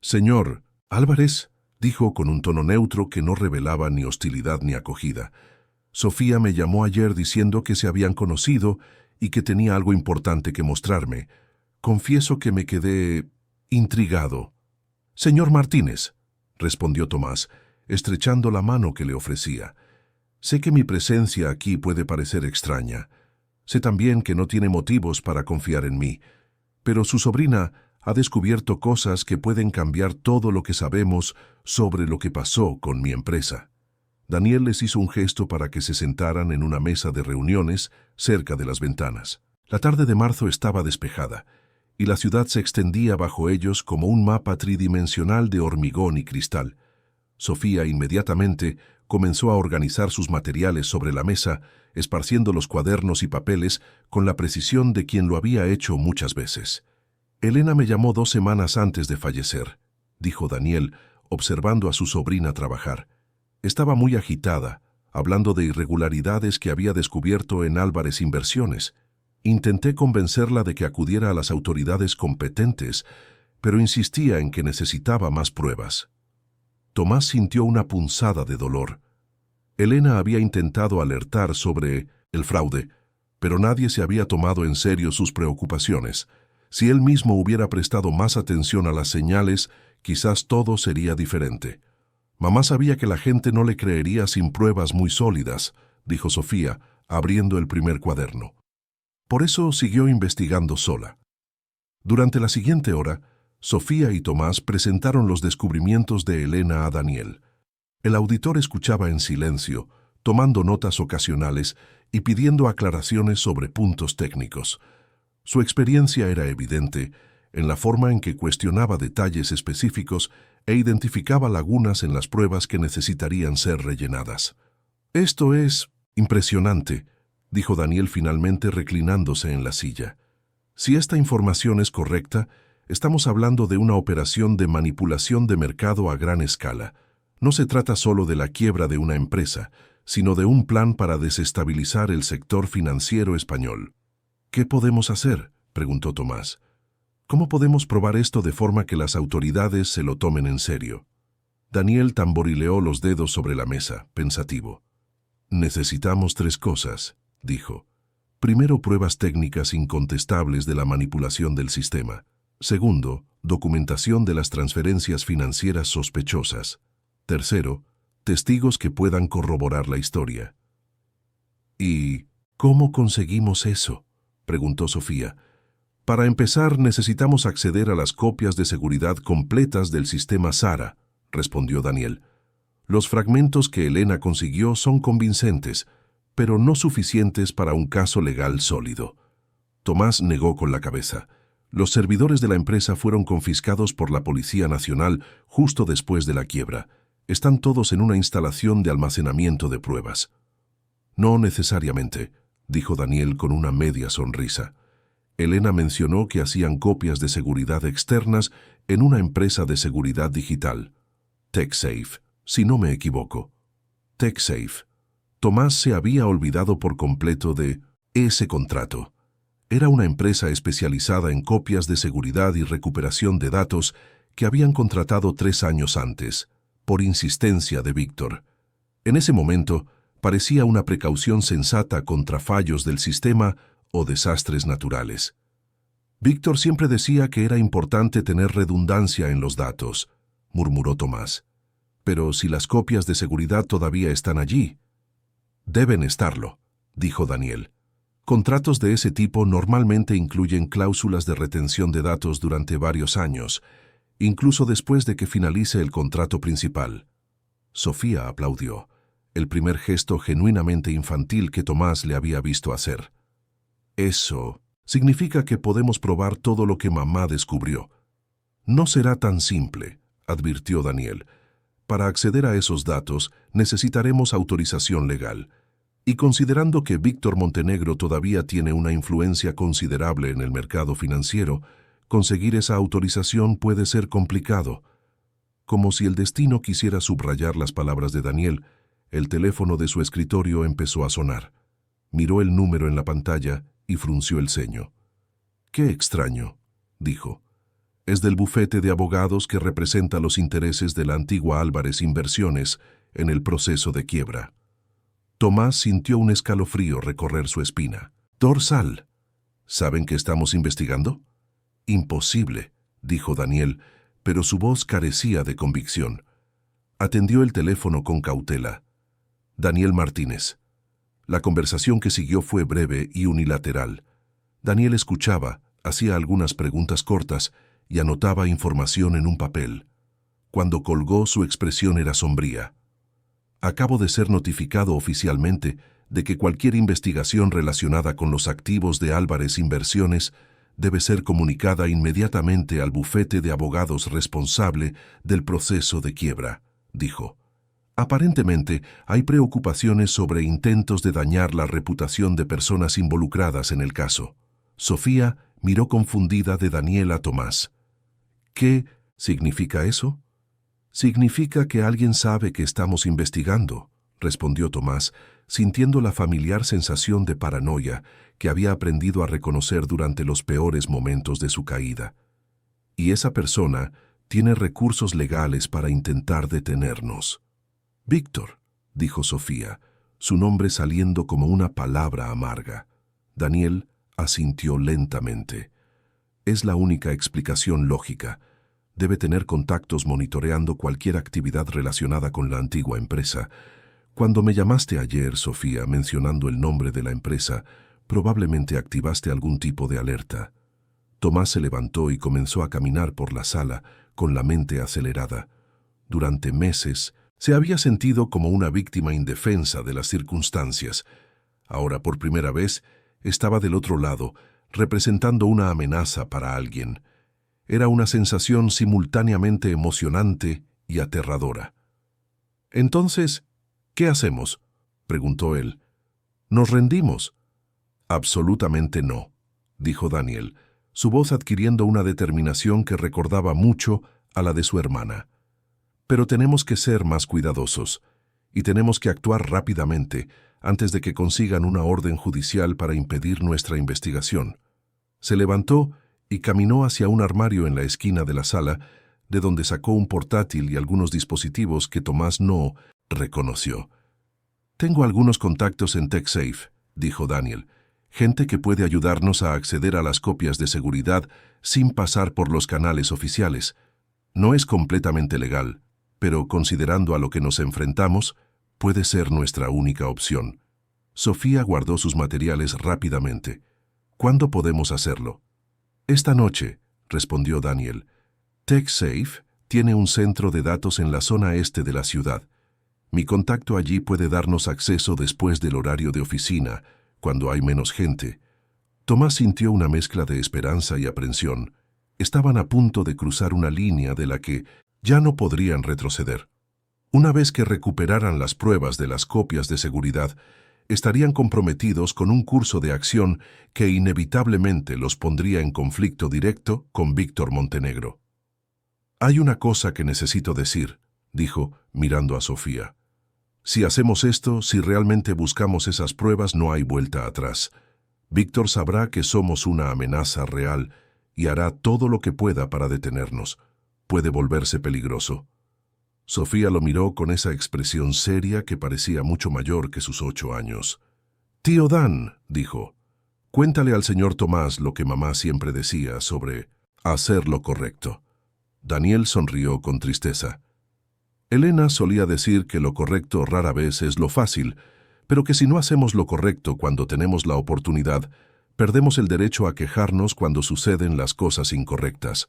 A: «Señor Álvarez», dijo con un tono neutro que no revelaba ni hostilidad ni acogida. «Sofía me llamó ayer diciendo que se habían conocido y que tenía algo importante que mostrarme. Confieso que me quedé intrigado». «Señor Martínez», respondió Tomás, estrechando la mano que le ofrecía. «Sé que mi presencia aquí puede parecer extraña. Sé también que no tiene motivos para confiar en mí, pero su sobrina ha descubierto cosas que pueden cambiar todo lo que sabemos sobre lo que pasó con mi empresa». Daniel les hizo un gesto para que se sentaran en una mesa de reuniones cerca de las ventanas. La tarde de marzo estaba despejada, y la ciudad se extendía bajo ellos como un mapa tridimensional de hormigón y cristal. Sofía inmediatamente comenzó a organizar sus materiales sobre la mesa, esparciendo los cuadernos y papeles con la precisión de quien lo había hecho muchas veces. «Elena me llamó 2 semanas antes de fallecer», dijo Daniel, observando a su sobrina trabajar. Estaba muy agitada, hablando de irregularidades que había descubierto en Álvarez Inversiones. Intenté convencerla de que acudiera a las autoridades competentes, pero insistía en que necesitaba más pruebas. Tomás sintió una punzada de dolor. Elena había intentado alertar sobre el fraude, pero nadie se había tomado en serio sus preocupaciones. Si él mismo hubiera prestado más atención a las señales, quizás todo sería diferente. «Mamá sabía que la gente no le creería sin pruebas muy sólidas», dijo Sofía, abriendo el primer cuaderno. Por eso siguió investigando sola. Durante la siguiente hora, Sofía y Tomás presentaron los descubrimientos de Elena a Daniel. El auditor escuchaba en silencio, tomando notas ocasionales y pidiendo aclaraciones sobre puntos técnicos. Su experiencia era evidente en la forma en que cuestionaba detalles específicos e identificaba lagunas en las pruebas que necesitarían ser rellenadas. «Esto es impresionante», dijo Daniel finalmente reclinándose en la silla. «Si esta información es correcta, estamos hablando de una operación de manipulación de mercado a gran escala. No se trata solo de la quiebra de una empresa, sino de un plan para desestabilizar el sector financiero español». «¿Qué podemos hacer?», preguntó Tomás. «¿Cómo podemos probar esto de forma que las autoridades se lo tomen en serio?». Daniel tamborileó los dedos sobre la mesa, pensativo. «Necesitamos 3 cosas», dijo. «Primero, pruebas técnicas incontestables de la manipulación del sistema. Segundo, documentación de las transferencias financieras sospechosas. Tercero, testigos que puedan corroborar la historia». «¿Y cómo conseguimos eso?», preguntó Sofía. «Para empezar, necesitamos acceder a las copias de seguridad completas del sistema SARA», respondió Daniel. «Los fragmentos que Elena consiguió son convincentes, pero no suficientes para un caso legal sólido». Tomás negó con la cabeza. «Los servidores de la empresa fueron confiscados por la Policía Nacional justo después de la quiebra. Están todos en una instalación de almacenamiento de pruebas». «No necesariamente», dijo Daniel con una media sonrisa. «Elena mencionó que hacían copias de seguridad externas en una empresa de seguridad digital. TechSafe, si no me equivoco». TechSafe. Tomás se había olvidado por completo de ese contrato. Era una empresa especializada en copias de seguridad y recuperación de datos que habían contratado 3 años antes, por insistencia de Víctor. En ese momento, parecía una precaución sensata contra fallos del sistema o desastres naturales. «Víctor siempre decía que era importante tener redundancia en los datos», murmuró Tomás. «Pero si las copias de seguridad todavía están allí». «Deben estarlo», dijo Daniel. «Contratos de ese tipo normalmente incluyen cláusulas de retención de datos durante varios años, incluso después de que finalice el contrato principal». Sofía aplaudió, el primer gesto genuinamente infantil que Tomás le había visto hacer. «Eso significa que podemos probar todo lo que mamá descubrió». «No será tan simple», advirtió Daniel. Para acceder a esos datos necesitaremos autorización legal. Y considerando que Víctor Montenegro todavía tiene una influencia considerable en el mercado financiero, conseguir esa autorización puede ser complicado. Como si el destino quisiera subrayar las palabras de Daniel, el teléfono de su escritorio empezó a sonar. Miró el número en la pantalla y frunció el ceño. «Qué extraño», dijo. «Es del bufete de abogados que representa los intereses de la antigua Álvarez Inversiones en el proceso de quiebra». Tomás sintió un escalofrío recorrer su espina. «Dorsal. ¿Saben que estamos investigando?» «Imposible», dijo Daniel, pero su voz carecía de convicción. Atendió el teléfono con cautela. «Daniel Martínez». La conversación que siguió fue breve y unilateral. Daniel escuchaba, hacía algunas preguntas cortas y anotaba información en un papel. Cuando colgó, su expresión era sombría. «Acabo de ser notificado oficialmente de que cualquier investigación relacionada con los activos de Álvarez Inversiones debe ser comunicada inmediatamente al bufete de abogados responsable del proceso de quiebra», dijo. «Aparentemente, hay preocupaciones sobre intentos de dañar la reputación de personas involucradas en el caso». Sofía miró confundida de Daniel a Tomás. «¿Qué significa eso?» «Significa que alguien sabe que estamos investigando», respondió Tomás, sintiendo la familiar sensación de paranoia que había aprendido a reconocer durante los peores momentos de su caída. «Y esa persona tiene recursos legales para intentar detenernos». «Víctor», dijo Sofía, su nombre saliendo como una palabra amarga. Daniel asintió lentamente. «Es la única explicación lógica. Debe tener contactos monitoreando cualquier actividad relacionada con la antigua empresa. Cuando me llamaste ayer, Sofía, mencionando el nombre de la empresa, probablemente activaste algún tipo de alerta». Tomás se levantó y comenzó a caminar por la sala, con la mente acelerada. Durante meses, se había sentido como una víctima indefensa de las circunstancias. Ahora, por primera vez, estaba del otro lado, representando una amenaza para alguien. Era una sensación simultáneamente emocionante y aterradora. «Entonces, ¿qué hacemos?», preguntó él. «¿Nos rendimos?». «Absolutamente no», dijo Daniel, su voz adquiriendo una determinación que recordaba mucho a la de su hermana. «Pero tenemos que ser más cuidadosos, y tenemos que actuar rápidamente antes de que consigan una orden judicial para impedir nuestra investigación». Se levantó y caminó hacia un armario en la esquina de la sala, de donde sacó un portátil y algunos dispositivos que Tomás no reconoció. «Tengo algunos contactos en TechSafe», dijo Daniel, «gente que puede ayudarnos a acceder a las copias de seguridad sin pasar por los canales oficiales. No es completamente legal, pero considerando a lo que nos enfrentamos, puede ser nuestra única opción». Sofía guardó sus materiales rápidamente. «¿Cuándo podemos hacerlo?». «Esta noche», respondió Daniel. «TechSafe tiene un centro de datos en la zona este de la ciudad. Mi contacto allí puede darnos acceso después del horario de oficina, cuando hay menos gente». Tomás sintió una mezcla de esperanza y aprensión. Estaban a punto de cruzar una línea de la que ya no podrían retroceder. Una vez que recuperaran las pruebas de las copias de seguridad, estarían comprometidos con un curso de acción que inevitablemente los pondría en conflicto directo con Víctor Montenegro. «Hay una cosa que necesito decir», dijo, mirando a Sofía. «Si hacemos esto, si realmente buscamos esas pruebas, no hay vuelta atrás. Víctor sabrá que somos una amenaza real y hará todo lo que pueda para detenernos. Puede volverse peligroso». Sofía lo miró con esa expresión seria que parecía mucho mayor que sus 8 años. «Tío Dan», dijo, «cuéntale al señor Tomás lo que mamá siempre decía sobre hacer lo correcto». Daniel sonrió con tristeza. «Elena solía decir que lo correcto rara vez es lo fácil, pero que si no hacemos lo correcto cuando tenemos la oportunidad, perdemos el derecho a quejarnos cuando suceden las cosas incorrectas».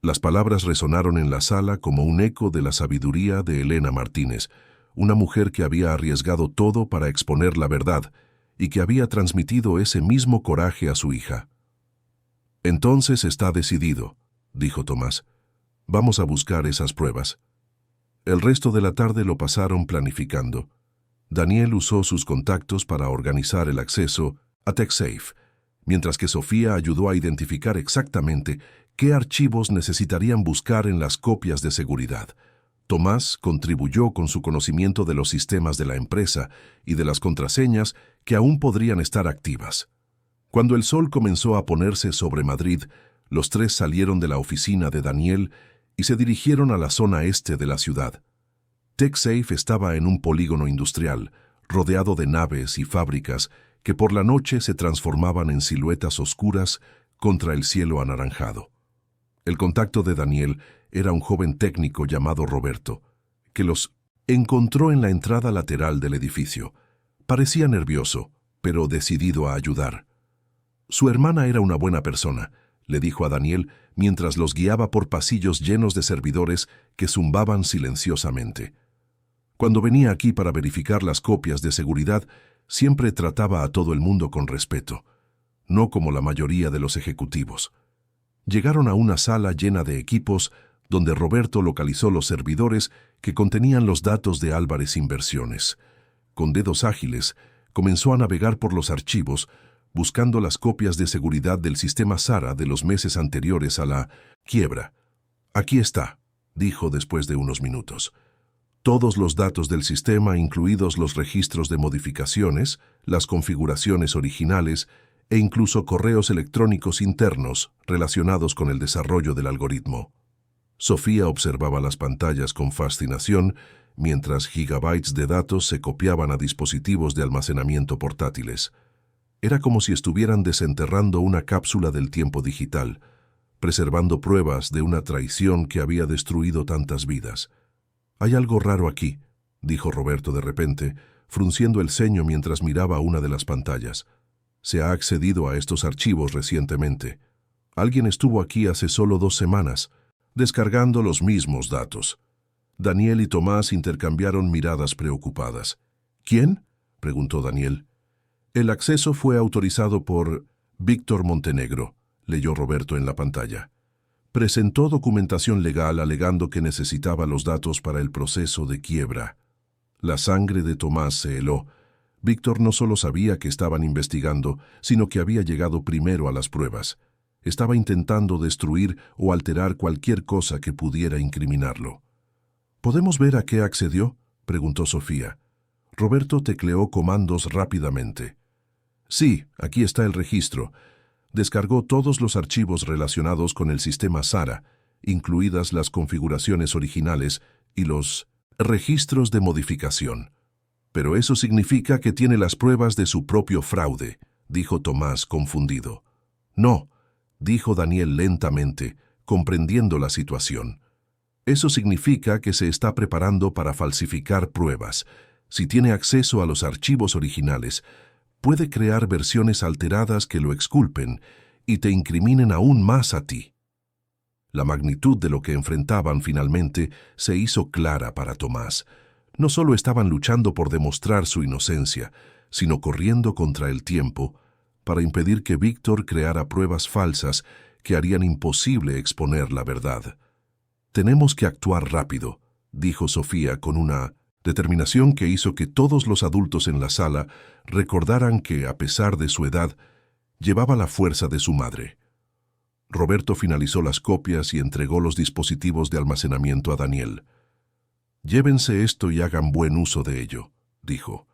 A: Las palabras resonaron en la sala como un eco de la sabiduría de Elena Martínez, una mujer que había arriesgado todo para exponer la verdad y que había transmitido ese mismo coraje a su hija. «Entonces está decidido», dijo Tomás. «Vamos a buscar esas pruebas». El resto de la tarde lo pasaron planificando. Daniel usó sus contactos para organizar el acceso a TechSafe, mientras que Sofía ayudó a identificar exactamente qué archivos necesitarían buscar en las copias de seguridad. Tomás contribuyó con su conocimiento de los sistemas de la empresa y de las contraseñas que aún podrían estar activas. Cuando el sol comenzó a ponerse sobre Madrid, los tres salieron de la oficina de Daniel y se dirigieron a la zona este de la ciudad. TechSafe estaba en un polígono industrial, rodeado de naves y fábricas que por la noche se transformaban en siluetas oscuras contra el cielo anaranjado. El contacto de Daniel era un joven técnico llamado Roberto, que los encontró en la entrada lateral del edificio. Parecía nervioso, pero decidido a ayudar. Su hermana era una buena persona, le dijo a Daniel mientras los guiaba por pasillos llenos de servidores que zumbaban silenciosamente. Cuando venía aquí para verificar las copias de seguridad, siempre trataba a todo el mundo con respeto, no como la mayoría de los ejecutivos. Llegaron a una sala llena de equipos donde Roberto localizó los servidores que contenían los datos de Álvarez Inversiones. Con dedos ágiles, comenzó a navegar por los archivos, buscando las copias de seguridad del sistema SARA de los meses anteriores a la quiebra. «Aquí está», dijo después de unos minutos. Todos los datos del sistema, incluidos los registros de modificaciones, las configuraciones originales e incluso correos electrónicos internos relacionados con el desarrollo del algoritmo. Sofía observaba las pantallas con fascinación mientras gigabytes de datos se copiaban a dispositivos de almacenamiento portátiles. Era como si estuvieran desenterrando una cápsula del tiempo digital, preservando pruebas de una traición que había destruido tantas vidas. «Hay algo raro aquí», dijo Roberto de repente, frunciendo el ceño mientras miraba una de las pantallas. «Se ha accedido a estos archivos recientemente. Alguien estuvo aquí hace solo 2 semanas, descargando los mismos datos». Daniel y Tomás intercambiaron miradas preocupadas. «¿Quién?», preguntó Daniel. «El acceso fue autorizado por Víctor Montenegro», leyó Roberto en la pantalla. «Presentó documentación legal alegando que necesitaba los datos para el proceso de quiebra». La sangre de Tomás se heló. Víctor no solo sabía que estaban investigando, sino que había llegado primero a las pruebas. Estaba intentando destruir o alterar cualquier cosa que pudiera incriminarlo. «¿Podemos ver a qué accedió?», preguntó Sofía. Roberto tecleó comandos rápidamente. «Sí, aquí está el registro». Descargó todos los archivos relacionados con el sistema SARA, incluidas las configuraciones originales y los registros de modificación. «Pero eso significa que tiene las pruebas de su propio fraude», dijo Tomás confundido. «No», dijo Daniel lentamente, comprendiendo la situación. «Eso significa que se está preparando para falsificar pruebas. Si tiene acceso a los archivos originales, puede crear versiones alteradas que lo exculpen y te incriminen aún más a ti». La magnitud de lo que enfrentaban finalmente se hizo clara para Tomás. No solo estaban luchando por demostrar su inocencia, sino corriendo contra el tiempo para impedir que Víctor creara pruebas falsas que harían imposible exponer la verdad. «Tenemos que actuar rápido», dijo Sofía con una determinación que hizo que todos los adultos en la sala recordaran que, a pesar de su edad, llevaba la fuerza de su madre. Roberto finalizó las copias y entregó los dispositivos de almacenamiento a Daniel. «Llévense esto y hagan buen uso de ello», dijo.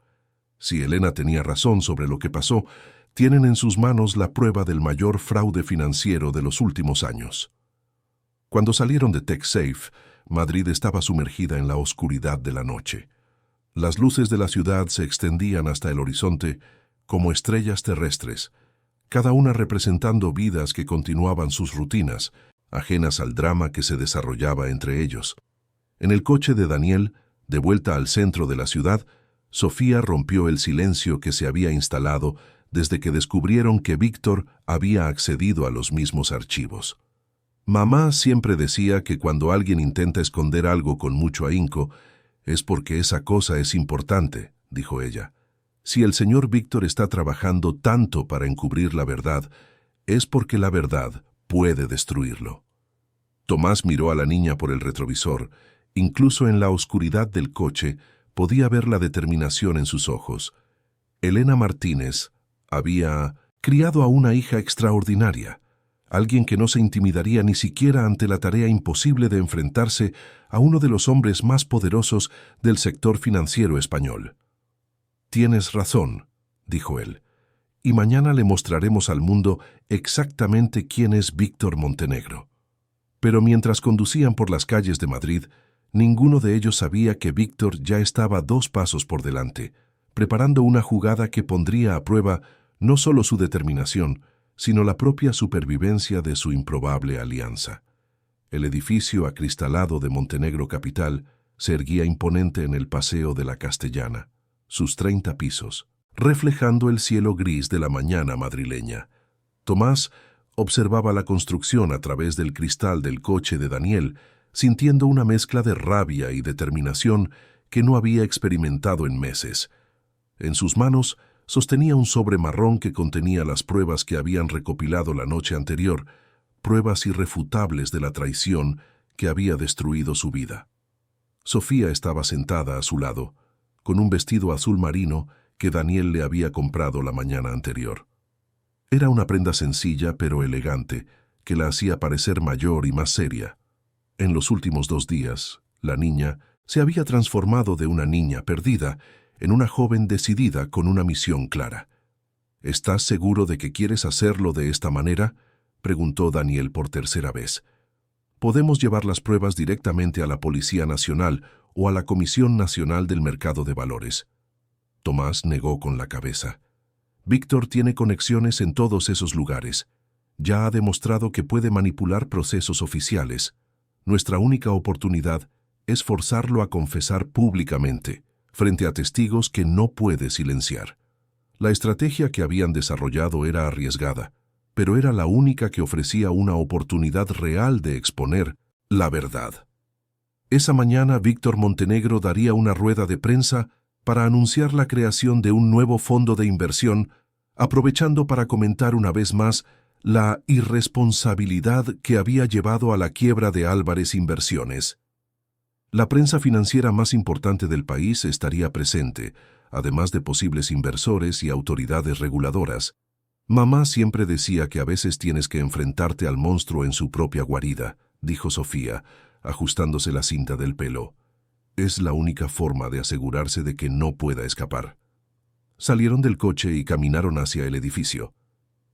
A: «Si Elena tenía razón sobre lo que pasó, tienen en sus manos la prueba del mayor fraude financiero de los últimos años». Cuando salieron de TechSafe, Madrid estaba sumergida en la oscuridad de la noche. Las luces de la ciudad se extendían hasta el horizonte como estrellas terrestres, cada una representando vidas que continuaban sus rutinas, ajenas al drama que se desarrollaba entre ellos. En el coche de Daniel, de vuelta al centro de la ciudad, Sofía rompió el silencio que se había instalado desde que descubrieron que Víctor había accedido a los mismos archivos. «Mamá siempre decía que cuando alguien intenta esconder algo con mucho ahínco, es porque esa cosa es importante», dijo ella. «Si el señor Víctor está trabajando tanto para encubrir la verdad, es porque la verdad puede destruirlo». Tomás miró a la niña por el retrovisor Incluso en la oscuridad del coche podía ver la determinación en sus ojos. Elena Martínez había criado a una hija extraordinaria, alguien que no se intimidaría ni siquiera ante la tarea imposible de enfrentarse a uno de los hombres más poderosos del sector financiero español. «Tienes razón», dijo él, «y mañana le mostraremos al mundo exactamente quién es Víctor Montenegro». Pero mientras conducían por las calles de Madrid, ninguno de ellos sabía que Víctor ya estaba 2 pasos por delante, preparando una jugada que pondría a prueba no solo su determinación, sino la propia supervivencia de su improbable alianza. El edificio acristalado de Montenegro Capital se erguía imponente en el Paseo de la Castellana, sus 30 pisos, reflejando el cielo gris de la mañana madrileña. Tomás observaba la construcción a través del cristal del coche de Daniel, sintiendo una mezcla de rabia y determinación que no había experimentado en meses. En sus manos sostenía un sobre marrón que contenía las pruebas que habían recopilado la noche anterior, pruebas irrefutables de la traición que había destruido su vida. Sofía estaba sentada a su lado, con un vestido azul marino que Daniel le había comprado la mañana anterior. Era una prenda sencilla pero elegante, que la hacía parecer mayor y más seria. En los últimos 2 días, la niña se había transformado de una niña perdida en una joven decidida con una misión clara. «¿Estás seguro de que quieres hacerlo de esta manera?», preguntó Daniel por tercera vez. «Podemos llevar las pruebas directamente a la Policía Nacional o a la Comisión Nacional del Mercado de Valores». Tomás negó con la cabeza. «Víctor tiene conexiones en todos esos lugares. Ya ha demostrado que puede manipular procesos oficiales. Nuestra única oportunidad es forzarlo a confesar públicamente, frente a testigos que no puede silenciar». La estrategia que habían desarrollado era arriesgada, pero era la única que ofrecía una oportunidad real de exponer la verdad. Esa mañana Víctor Montenegro daría una rueda de prensa para anunciar la creación de un nuevo fondo de inversión, aprovechando para comentar una vez más la irresponsabilidad que había llevado a la quiebra de Álvarez Inversiones. La prensa financiera más importante del país estaría presente, además de posibles inversores y autoridades reguladoras. «Mamá siempre decía que a veces tienes que enfrentarte al monstruo en su propia guarida», dijo Sofía, ajustándose la cinta del pelo. «Es la única forma de asegurarse de que no pueda escapar». Salieron del coche y caminaron hacia el edificio.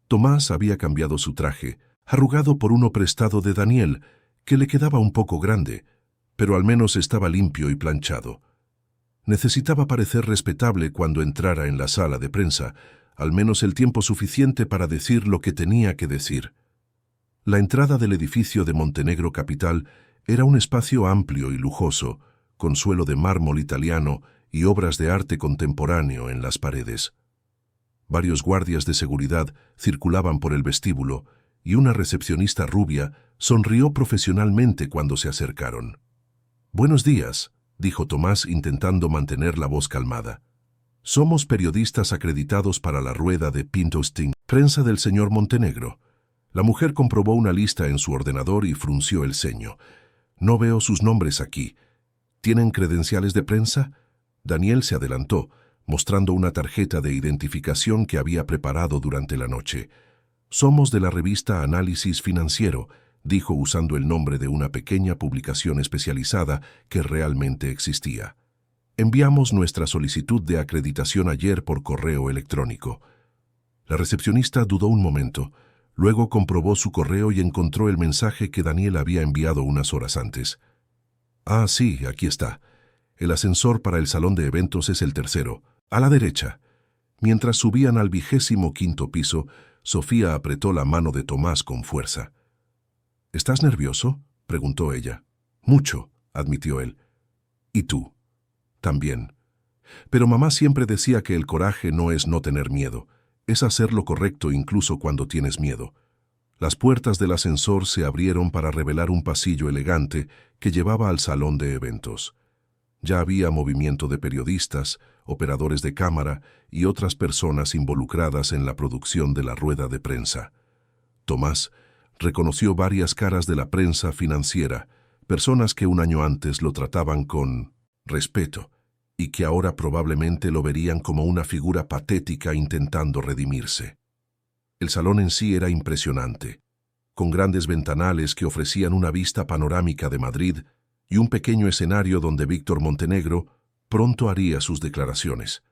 A: Tomás había cambiado su traje, arrugado por uno prestado de Daniel, que le quedaba un poco grande, pero al menos estaba limpio y planchado. Necesitaba parecer respetable cuando entrara en la sala de prensa, al menos el tiempo suficiente para decir lo que tenía que decir. La entrada del edificio de Montenegro Capital era un espacio amplio y lujoso, con suelo de mármol italiano y obras de arte contemporáneo en las paredes. Varios guardias de seguridad circulaban por el vestíbulo y una recepcionista rubia sonrió profesionalmente cuando se acercaron. «Buenos días», dijo Tomás intentando mantener la voz calmada. «Somos periodistas acreditados para la rueda de Pinto-Sting, prensa del señor Montenegro». La mujer comprobó una lista en su ordenador y frunció el ceño. «No veo sus nombres aquí. ¿Tienen credenciales de prensa?». Daniel se adelantó, mostrando una tarjeta de identificación que había preparado durante la noche. «Somos de la revista Análisis Financiero», dijo usando el nombre de una pequeña publicación especializada que realmente existía. «Enviamos nuestra solicitud de acreditación ayer por correo electrónico». La recepcionista dudó un momento, luego comprobó su correo y encontró el mensaje que Daniel había enviado unas horas antes. «Ah, sí, aquí está. El ascensor para el salón de eventos es el tercero, a la derecha». Mientras subían al 25º piso, Sofía apretó la mano de Tomás con fuerza. «¿Estás nervioso?», preguntó ella. «Mucho», admitió él. «¿Y tú?». «También. Pero mamá siempre decía que el coraje no es no tener miedo, es hacer lo correcto incluso cuando tienes miedo». Las puertas del ascensor se abrieron para revelar un pasillo elegante que llevaba al salón de eventos. Ya había movimiento de periodistas, operadores de cámara y otras personas involucradas en la producción de la rueda de prensa. Tomás reconoció varias caras de la prensa financiera, personas que un año antes lo trataban con respeto y que ahora probablemente lo verían como una figura patética intentando redimirse. El salón en sí era impresionante, con grandes ventanales que ofrecían una vista panorámica de Madrid y un pequeño escenario donde Víctor Montenegro pronto haría sus declaraciones.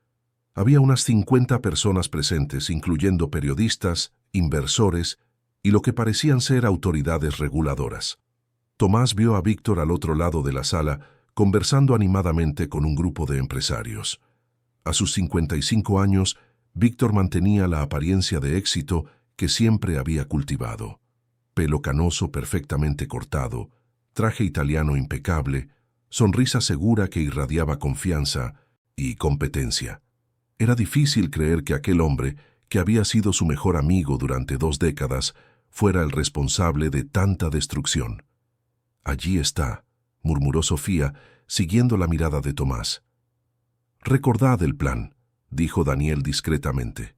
A: Había unas 50 personas presentes, incluyendo periodistas, inversores y lo que parecían ser autoridades reguladoras. Tomás vio a Víctor al otro lado de la sala, conversando animadamente con un grupo de empresarios. A sus 55 años, Víctor mantenía la apariencia de éxito que siempre había cultivado. Pelo canoso perfectamente cortado, traje italiano impecable, sonrisa segura que irradiaba confianza y competencia. Era difícil creer que aquel hombre, que había sido su mejor amigo durante 2 décadas, fuera el responsable de tanta destrucción. «Allí está», murmuró Sofía, siguiendo la mirada de Tomás. «Recordad el plan», dijo Daniel discretamente.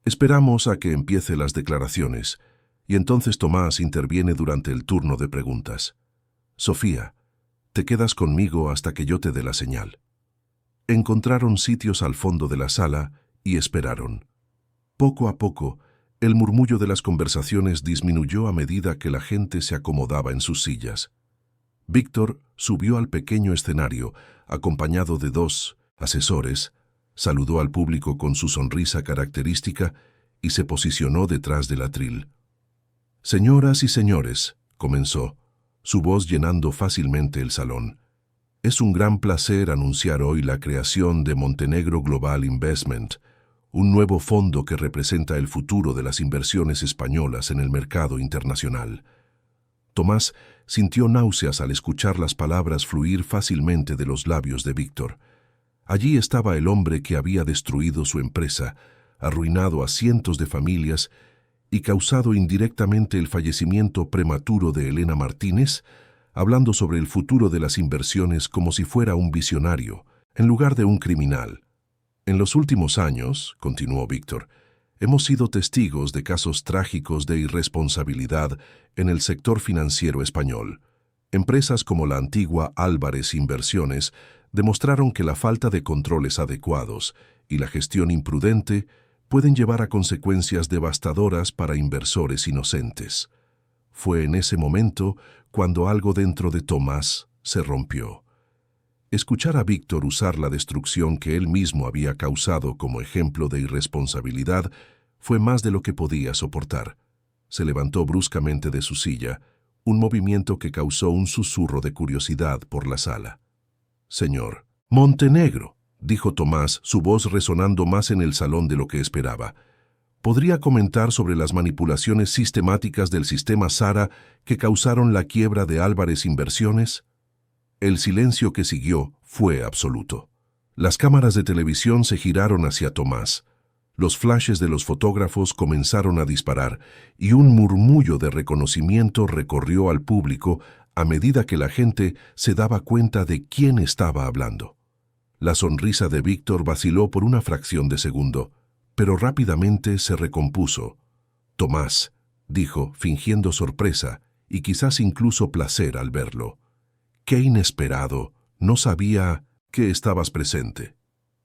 A: «Esperamos a que empiece las declaraciones, y entonces Tomás interviene durante el turno de preguntas. Sofía, te quedas conmigo hasta que yo te dé la señal». Encontraron sitios al fondo de la sala y esperaron. Poco a poco, el murmullo de las conversaciones disminuyó a medida que la gente se acomodaba en sus sillas. Víctor subió al pequeño escenario, acompañado de 2 asesores, saludó al público con su sonrisa característica y se posicionó detrás del atril. «Señoras y señores», comenzó, su voz llenando fácilmente el salón, «es un gran placer anunciar hoy la creación de Montenegro Global Investment, un nuevo fondo que representa el futuro de las inversiones españolas en el mercado internacional». Tomás sintió náuseas al escuchar las palabras fluir fácilmente de los labios de Víctor. Allí estaba el hombre que había destruido su empresa, arruinado a cientos de familias y causado indirectamente el fallecimiento prematuro de Elena Martínez, hablando sobre el futuro de las inversiones como si fuera un visionario, en lugar de un criminal. «En los últimos años», continuó Víctor, «hemos sido testigos de casos trágicos de irresponsabilidad en el sector financiero español. Empresas como la antigua Álvarez Inversiones demostraron que la falta de controles adecuados y la gestión imprudente pueden llevar a consecuencias devastadoras para inversores inocentes». Fue en ese momento cuando algo dentro de Tomás se rompió. Escuchar a Víctor usar la destrucción que él mismo había causado como ejemplo de irresponsabilidad fue más de lo que podía soportar. Se levantó bruscamente de su silla, un movimiento que causó un susurro de curiosidad por la sala. «Señor Montenegro», dijo Tomás, su voz resonando más en el salón de lo que esperaba, «¿podría comentar sobre las manipulaciones sistemáticas del sistema Sara que causaron la quiebra de Álvarez Inversiones?» El silencio que siguió fue absoluto. Las cámaras de televisión se giraron hacia Tomás. Los flashes de los fotógrafos comenzaron a disparar y un murmullo de reconocimiento recorrió al público a medida que la gente se daba cuenta de quién estaba hablando. La sonrisa de Víctor vaciló por una fracción de segundo, pero rápidamente se recompuso. «Tomás», dijo, fingiendo sorpresa y quizás incluso placer al verlo. «Qué inesperado, no sabía que estabas presente».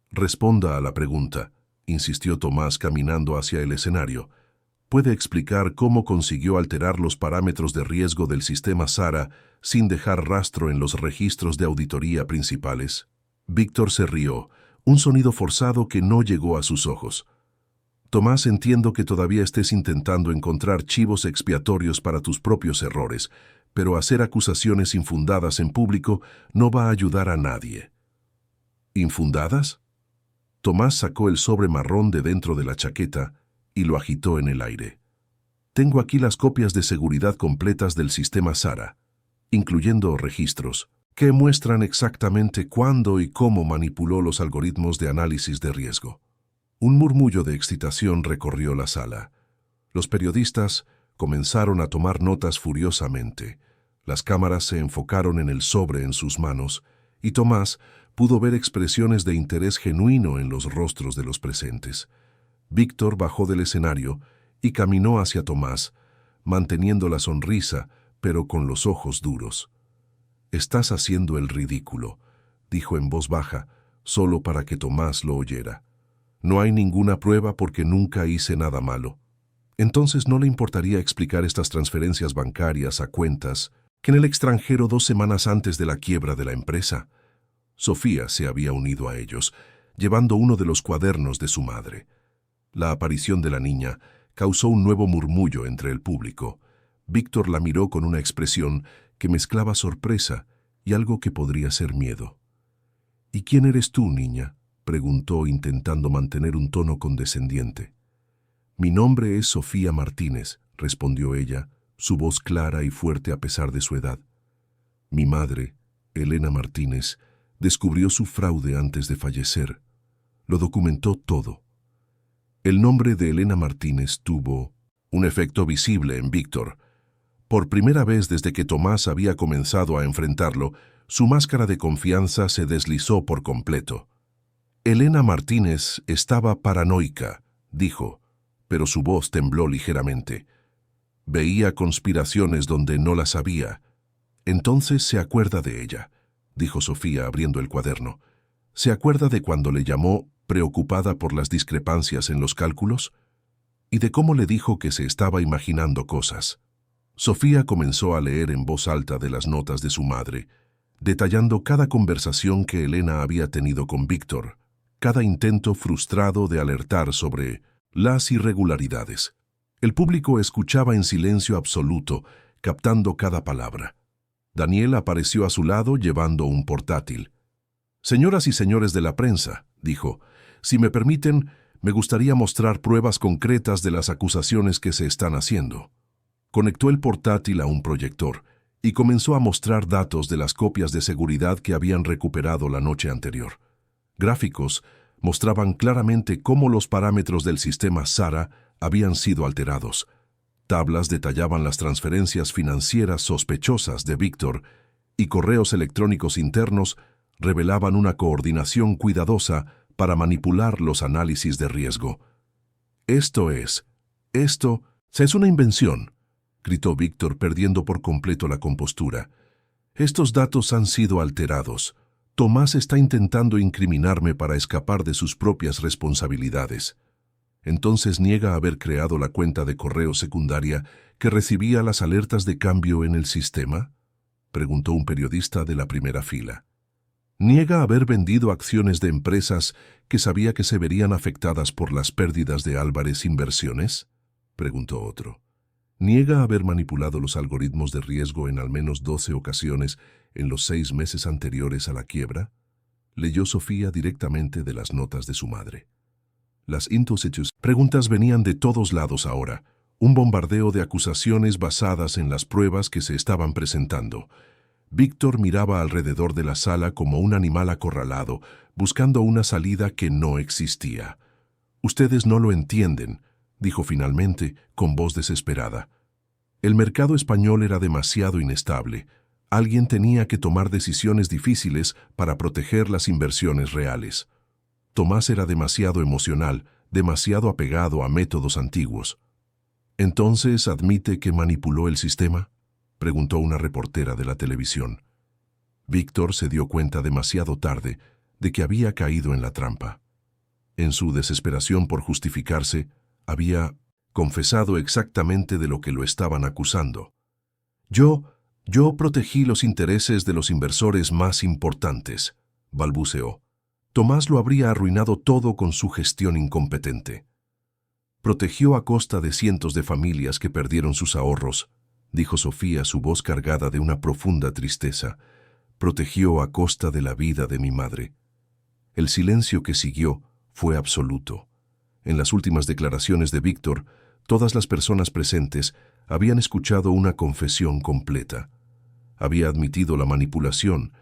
A: «Responda a la pregunta», insistió Tomás caminando hacia el escenario. «¿Puede explicar cómo consiguió alterar los parámetros de riesgo del sistema Sara sin dejar rastro en los registros de auditoría principales?» Víctor se rió, un sonido forzado que no llegó a sus ojos. «Tomás, entiendo que todavía estés intentando encontrar chivos expiatorios para tus propios errores, pero hacer acusaciones infundadas en público no va a ayudar a nadie». «¿Infundadas?» Tomás sacó el sobre marrón de dentro de la chaqueta y lo agitó en el aire. «Tengo aquí las copias de seguridad completas del sistema Sara, incluyendo registros, que muestran exactamente cuándo y cómo manipuló los algoritmos de análisis de riesgo». Un murmullo de excitación recorrió la sala. Los periodistas comenzaron a tomar notas furiosamente. Las cámaras se enfocaron en el sobre en sus manos, y Tomás pudo ver expresiones de interés genuino en los rostros de los presentes. Víctor bajó del escenario y caminó hacia Tomás, manteniendo la sonrisa, pero con los ojos duros. Estás haciendo el ridículo, dijo en voz baja, solo para que Tomás lo oyera. No hay ninguna prueba porque nunca hice nada malo. Entonces, ¿no le importaría explicar estas transferencias bancarias a cuentas que en el extranjero 2 semanas antes de la quiebra de la empresa? Sofía se había unido a ellos, llevando uno de los cuadernos de su madre. La aparición de la niña causó un nuevo murmullo entre el público. Víctor la miró con una expresión que mezclaba sorpresa y algo que podría ser miedo. «¿Y quién eres tú, niña?», preguntó, intentando mantener un tono condescendiente. «Mi nombre es Sofía Martínez», respondió ella, su voz clara y fuerte a pesar de su edad. «Mi madre, Elena Martínez, descubrió su fraude antes de fallecer. Lo documentó todo». El nombre de Elena Martínez tuvo un efecto visible en Víctor. Por primera vez desde que Tomás había comenzado a enfrentarlo, su máscara de confianza se deslizó por completo. «Elena Martínez estaba paranoica», dijo, pero su voz tembló ligeramente. «Veía conspiraciones donde no las había. Entonces se acuerda de ella», dijo Sofía abriendo el cuaderno. «¿Se acuerda de cuando le llamó preocupada por las discrepancias en los cálculos? Y de cómo le dijo que se estaba imaginando cosas». Sofía comenzó a leer en voz alta de las notas de su madre, detallando cada conversación que Elena había tenido con Víctor, cada intento frustrado de alertar sobre las irregularidades. El público escuchaba en silencio absoluto, captando cada palabra. Daniel apareció a su lado llevando un portátil. «Señoras y señores de la prensa», dijo, «si me permiten, me gustaría mostrar pruebas concretas de las acusaciones que se están haciendo». Conectó el portátil a un proyector y comenzó a mostrar datos de las copias de seguridad que habían recuperado la noche anterior. Gráficos mostraban claramente cómo los parámetros del sistema SARA habían sido alterados. Tablas detallaban las transferencias financieras sospechosas de Víctor y correos electrónicos internos revelaban una coordinación cuidadosa para manipular los análisis de riesgo. «Esto es una invención», gritó Víctor, perdiendo por completo la compostura. «Estos datos han sido alterados. Tomás está intentando incriminarme para escapar de sus propias responsabilidades». «¿Entonces niega haber creado la cuenta de correo secundaria que recibía las alertas de cambio en el sistema?», preguntó un periodista de la primera fila. «¿Niega haber vendido acciones de empresas que sabía que se verían afectadas por las pérdidas de Álvarez Inversiones?», preguntó otro. «¿Niega haber manipulado los algoritmos de riesgo en al menos 12 ocasiones en los 6 meses anteriores a la quiebra?», leyó Sofía directamente de las notas de su madre. Las preguntas venían de todos lados ahora, un bombardeo de acusaciones basadas en las pruebas que se estaban presentando. Víctor miraba alrededor de la sala como un animal acorralado, buscando una salida que no existía. «Ustedes no lo entienden», dijo finalmente, con voz desesperada. «El mercado español era demasiado inestable. Alguien tenía que tomar decisiones difíciles para proteger las inversiones reales. Tomás era demasiado emocional, demasiado apegado a métodos antiguos». «¿Entonces admite que manipuló el sistema?», preguntó una reportera de la televisión. Víctor se dio cuenta demasiado tarde de que había caído en la trampa. En su desesperación por justificarse, había confesado exactamente de lo que lo estaban acusando. Yo protegí los intereses de los inversores más importantes», balbuceó. «Tomás lo habría arruinado todo con su gestión incompetente». «Protegió a costa de cientos de familias que perdieron sus ahorros», dijo Sofía, su voz cargada de una profunda tristeza. «Protegió a costa de la vida de mi madre». El silencio que siguió fue absoluto. En las últimas declaraciones de Víctor, todas las personas presentes habían escuchado una confesión completa. Había admitido la manipulación,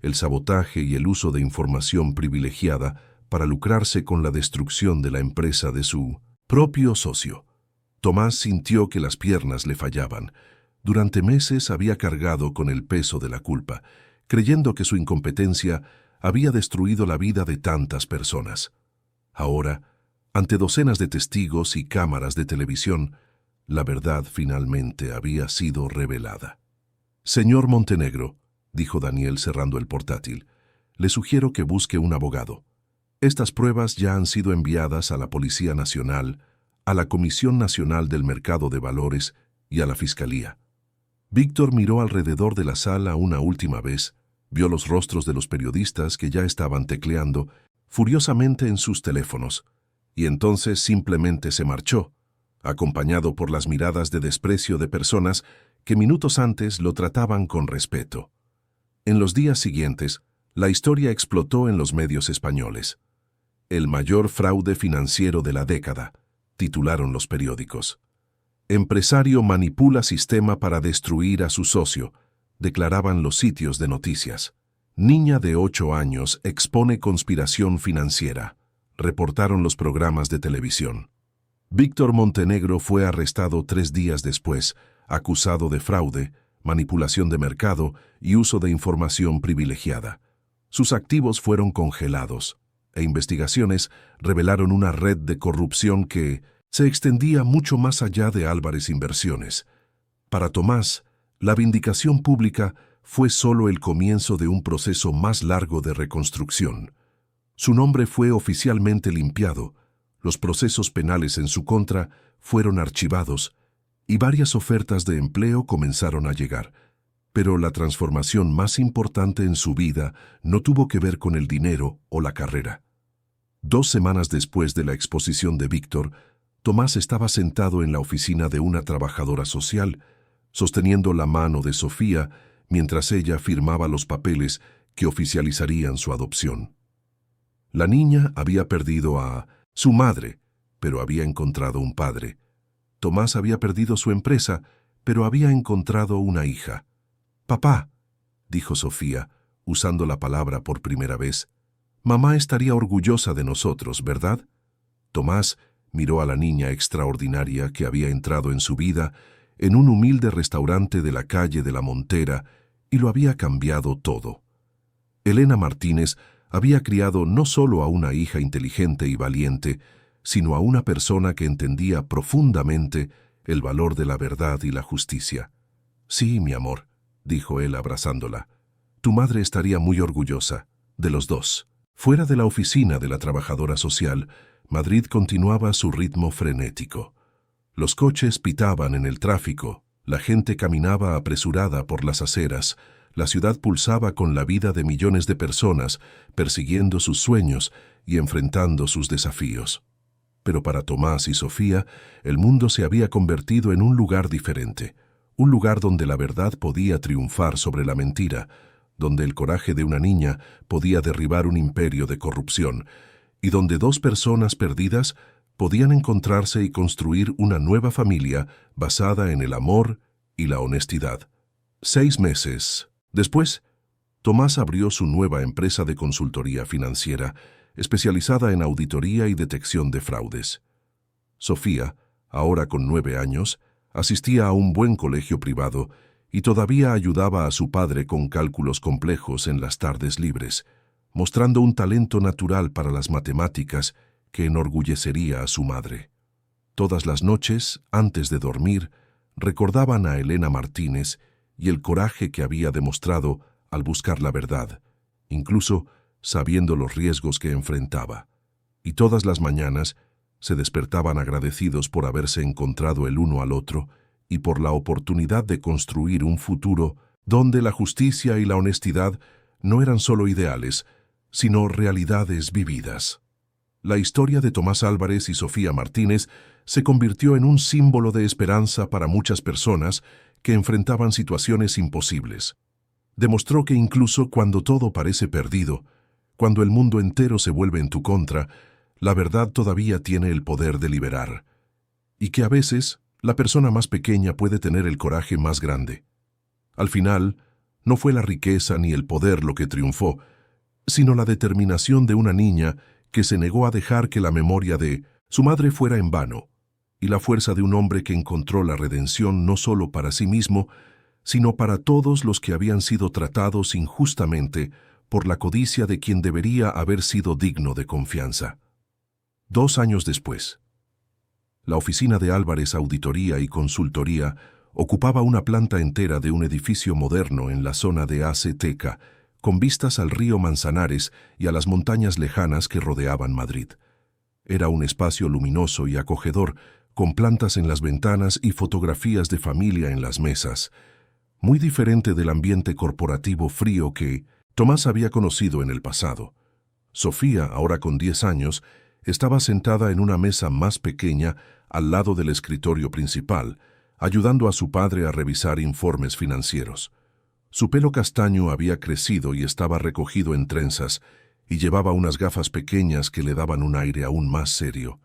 A: el sabotaje y el uso de información privilegiada para lucrarse con la destrucción de la empresa de su propio socio. Tomás sintió que las piernas le fallaban. Durante meses había cargado con el peso de la culpa, creyendo que su incompetencia había destruido la vida de tantas personas. Ahora, ante docenas de testigos y cámaras de televisión, la verdad finalmente había sido revelada. «Señor Montenegro», dijo Daniel cerrando el portátil. Le sugiero que busque un abogado. Estas pruebas ya han sido enviadas a la Policía Nacional, a la Comisión Nacional del Mercado de Valores y a la Fiscalía. Víctor miró alrededor de la sala una última vez, vio los rostros de los periodistas que ya estaban tecleando furiosamente en sus teléfonos, y entonces simplemente se marchó, acompañado por las miradas de desprecio de personas que minutos antes lo trataban con respeto. En los días siguientes, la historia explotó en los medios españoles. El mayor fraude financiero de la década, titularon los periódicos. Empresario manipula sistema para destruir a su socio, declaraban los sitios de noticias. Niña de 8 años expone conspiración financiera, reportaron los programas de televisión. Víctor Montenegro fue arrestado 3 días después, acusado de fraude, manipulación de mercado y uso de información privilegiada. Sus activos fueron congelados, e investigaciones revelaron una red de corrupción que se extendía mucho más allá de Álvarez Inversiones. Para Tomás, la vindicación pública fue solo el comienzo de un proceso más largo de reconstrucción. Su nombre fue oficialmente limpiado, los procesos penales en su contra fueron archivados y varias ofertas de empleo comenzaron a llegar. Pero la transformación más importante en su vida no tuvo que ver con el dinero o la carrera. 2 semanas después de la exposición de Víctor, Tomás estaba sentado en la oficina de una trabajadora social, sosteniendo la mano de Sofía mientras ella firmaba los papeles que oficializarían su adopción. La niña había perdido a su madre, pero había encontrado un padre. Tomás había perdido su empresa, pero había encontrado una hija. «Papá», dijo Sofía, usando la palabra por primera vez, «mamá estaría orgullosa de nosotros, ¿verdad?» Tomás miró a la niña extraordinaria que había entrado en su vida en un humilde restaurante de la calle de la Montera y lo había cambiado todo. Elena Martínez había criado no solo a una hija inteligente y valiente, sino a una persona que entendía profundamente el valor de la verdad y la justicia. «Sí, mi amor», dijo él abrazándola. «Tu madre estaría muy orgullosa, de los dos». Fuera de la oficina de la trabajadora social, Madrid continuaba su ritmo frenético. Los coches pitaban en el tráfico, la gente caminaba apresurada por las aceras, la ciudad pulsaba con la vida de millones de personas, persiguiendo sus sueños y enfrentando sus desafíos. Pero para Tomás y Sofía, el mundo se había convertido en un lugar diferente, un lugar donde la verdad podía triunfar sobre la mentira, donde el coraje de una niña podía derribar un imperio de corrupción, y donde 2 personas perdidas podían encontrarse y construir una nueva familia basada en el amor y la honestidad. 6 meses después, Tomás abrió su nueva empresa de consultoría financiera, especializada en auditoría y detección de fraudes. Sofía, ahora con 9 años, asistía a un buen colegio privado y todavía ayudaba a su padre con cálculos complejos en las tardes libres, mostrando un talento natural para las matemáticas que enorgullecería a su madre. Todas las noches, antes de dormir, recordaban a Elena Martínez y el coraje que había demostrado al buscar la verdad, incluso sabiendo los riesgos que enfrentaba. Y todas las mañanas se despertaban agradecidos por haberse encontrado el uno al otro y por la oportunidad de construir un futuro donde la justicia y la honestidad no eran solo ideales, sino realidades vividas. La historia de Tomás Álvarez y Sofía Martínez se convirtió en un símbolo de esperanza para muchas personas que enfrentaban situaciones imposibles. Demostró que incluso cuando todo parece perdido, cuando el mundo entero se vuelve en tu contra, la verdad todavía tiene el poder de liberar, y que a veces la persona más pequeña puede tener el coraje más grande. Al final, no fue la riqueza ni el poder lo que triunfó, sino la determinación de una niña que se negó a dejar que la memoria de su madre fuera en vano, y la fuerza de un hombre que encontró la redención no solo para sí mismo, sino para todos los que habían sido tratados injustamente por la codicia de quien debería haber sido digno de confianza. 2 años después, la oficina de Álvarez Auditoría y Consultoría Ocupaba una planta entera de un edificio moderno en la zona de Ateca, con vistas al río Manzanares y a las montañas lejanas que rodeaban Madrid. Era un espacio luminoso y acogedor, con plantas en las ventanas y fotografías de familia en las mesas, muy diferente del ambiente corporativo frío que Tomás había conocido en el pasado. Sofía, ahora con 10 años, estaba sentada en una mesa más pequeña al lado del escritorio principal, ayudando a su padre a revisar informes financieros. Su pelo castaño había crecido y estaba recogido en trenzas, y llevaba unas gafas pequeñas que le daban un aire aún más serio.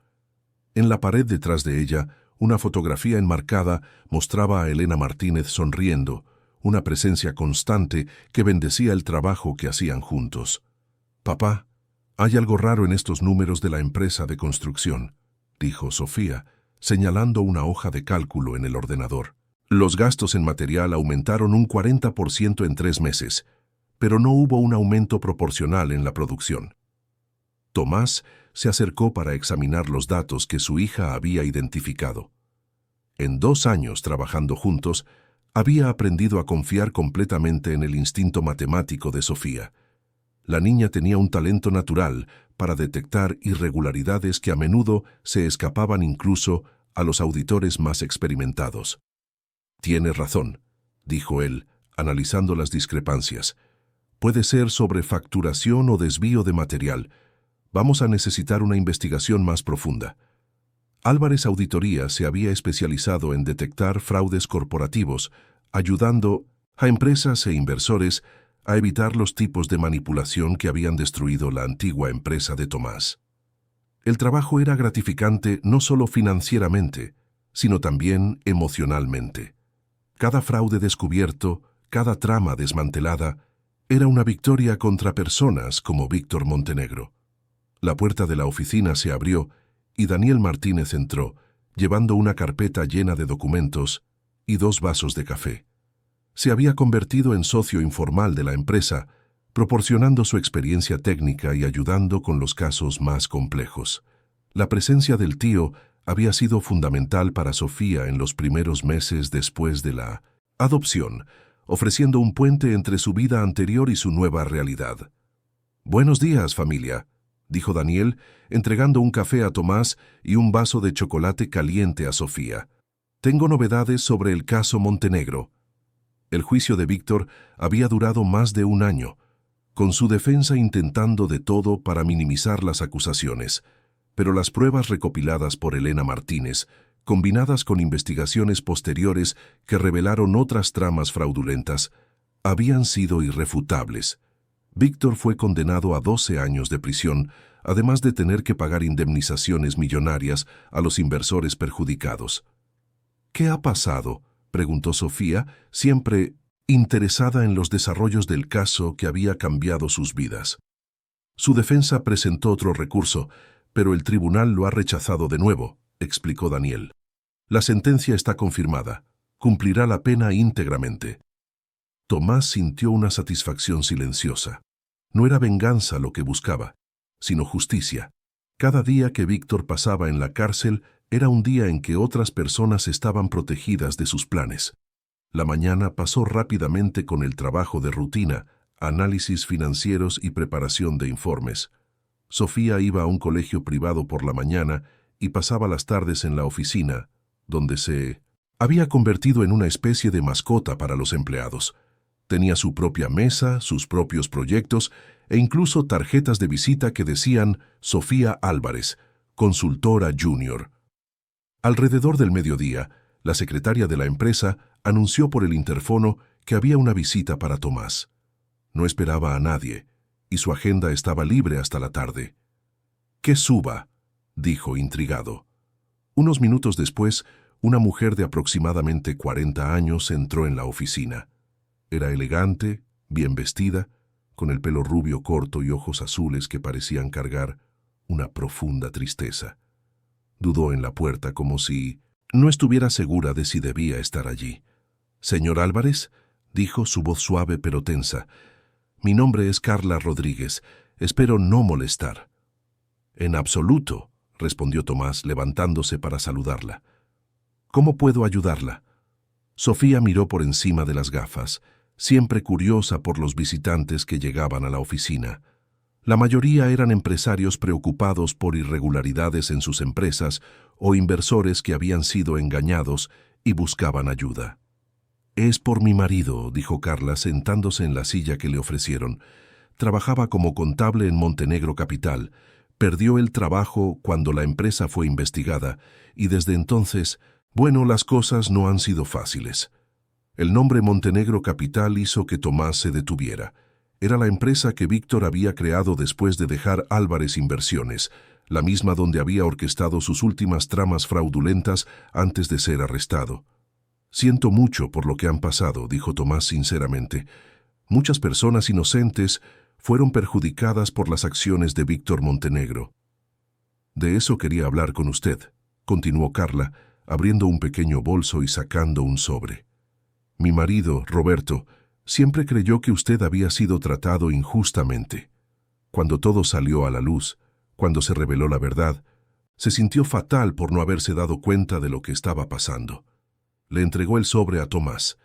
A: En la pared detrás de ella, una fotografía enmarcada mostraba a Elena Martínez sonriendo, una presencia constante que bendecía el trabajo que hacían juntos. «Papá, hay algo raro en estos números de la empresa de construcción», dijo Sofía, señalando una hoja de cálculo en el ordenador. Los gastos en material aumentaron un 40% en 3 meses, pero no hubo un aumento proporcional en la producción. Tomás se acercó para examinar los datos que su hija había identificado. En 2 años trabajando juntos, había aprendido a confiar completamente en el instinto matemático de Sofía. La niña tenía un talento natural para detectar irregularidades que a menudo se escapaban incluso a los auditores más experimentados. «Tienes razón», dijo él, analizando las discrepancias. «Puede ser sobrefacturación o desvío de material. Vamos a necesitar una investigación más profunda». Álvarez Auditoría se había especializado en detectar fraudes corporativos, ayudando a empresas e inversores a evitar los tipos de manipulación que habían destruido la antigua empresa de Tomás. El trabajo era gratificante no solo financieramente, sino también emocionalmente. Cada fraude descubierto, cada trama desmantelada, era una victoria contra personas como Víctor Montenegro. La puerta de la oficina se abrió y Daniel Martínez entró, llevando una carpeta llena de documentos y 2 vasos de café. Se había convertido en socio informal de la empresa, proporcionando su experiencia técnica y ayudando con los casos más complejos. La presencia del tío había sido fundamental para Sofía en los primeros meses después de la adopción, ofreciendo un puente entre su vida anterior y su nueva realidad. «Buenos días, familia», dijo Daniel, entregando un café a Tomás y un vaso de chocolate caliente a Sofía. «Tengo novedades sobre el caso Montenegro». El juicio de Víctor había durado más de 1 año, con su defensa intentando de todo para minimizar las acusaciones, pero las pruebas recopiladas por Elena Martínez, combinadas con investigaciones posteriores que revelaron otras tramas fraudulentas, habían sido irrefutables. Víctor fue condenado a 12 años de prisión, además de tener que pagar indemnizaciones millonarias a los inversores perjudicados. «¿Qué ha pasado?», preguntó Sofía, siempre interesada en los desarrollos del caso que había cambiado sus vidas. Su defensa presentó otro recurso, pero el tribunal lo ha rechazado de nuevo, explicó Daniel. La sentencia está confirmada. Cumplirá la pena íntegramente. Tomás sintió una satisfacción silenciosa. No era venganza lo que buscaba, sino justicia. Cada día que Víctor pasaba en la cárcel era un día en que otras personas estaban protegidas de sus planes. La mañana pasó rápidamente con el trabajo de rutina, análisis financieros y preparación de informes. Sofía iba a un colegio privado por la mañana y pasaba las tardes en la oficina, donde se había convertido en una especie de mascota para los empleados. Tenía su propia mesa, sus propios proyectos e incluso tarjetas de visita que decían Sofía Álvarez, consultora junior. Alrededor del mediodía, la secretaria de la empresa anunció por el interfono que había una visita para Tomás. No esperaba a nadie, y su agenda estaba libre hasta la tarde. «Que suba», dijo intrigado. Unos minutos después, una mujer de aproximadamente 40 años entró en la oficina. Era elegante, bien vestida, con el pelo rubio corto y ojos azules que parecían cargar una profunda tristeza. Dudó en la puerta como si no estuviera segura de si debía estar allí. «Señor Álvarez», dijo su voz suave pero tensa, «mi nombre es Carla Rodríguez. Espero no molestar». «En absoluto», respondió Tomás, levantándose para saludarla. «¿Cómo puedo ayudarla?» Sofía miró por encima de las gafas, siempre curiosa por los visitantes que llegaban a la oficina. La mayoría eran empresarios preocupados por irregularidades en sus empresas o inversores que habían sido engañados y buscaban ayuda. «Es por mi marido», dijo Carla sentándose en la silla que le ofrecieron. Trabajaba como contable en Montenegro Capital. Perdió el trabajo cuando la empresa fue investigada y desde entonces, bueno, las cosas no han sido fáciles. El nombre Montenegro Capital hizo que Tomás se detuviera. Era la empresa que Víctor había creado después de dejar Álvarez Inversiones, la misma donde había orquestado sus últimas tramas fraudulentas antes de ser arrestado. «Siento mucho por lo que han pasado», dijo Tomás sinceramente. «Muchas personas inocentes fueron perjudicadas por las acciones de Víctor Montenegro». «De eso quería hablar con usted», continuó Carla, abriendo un pequeño bolso y sacando un sobre. «Mi marido, Roberto, siempre creyó que usted había sido tratado injustamente. Cuando todo salió a la luz, cuando se reveló la verdad, se sintió fatal por no haberse dado cuenta de lo que estaba pasando». Le entregó el sobre a Tomás.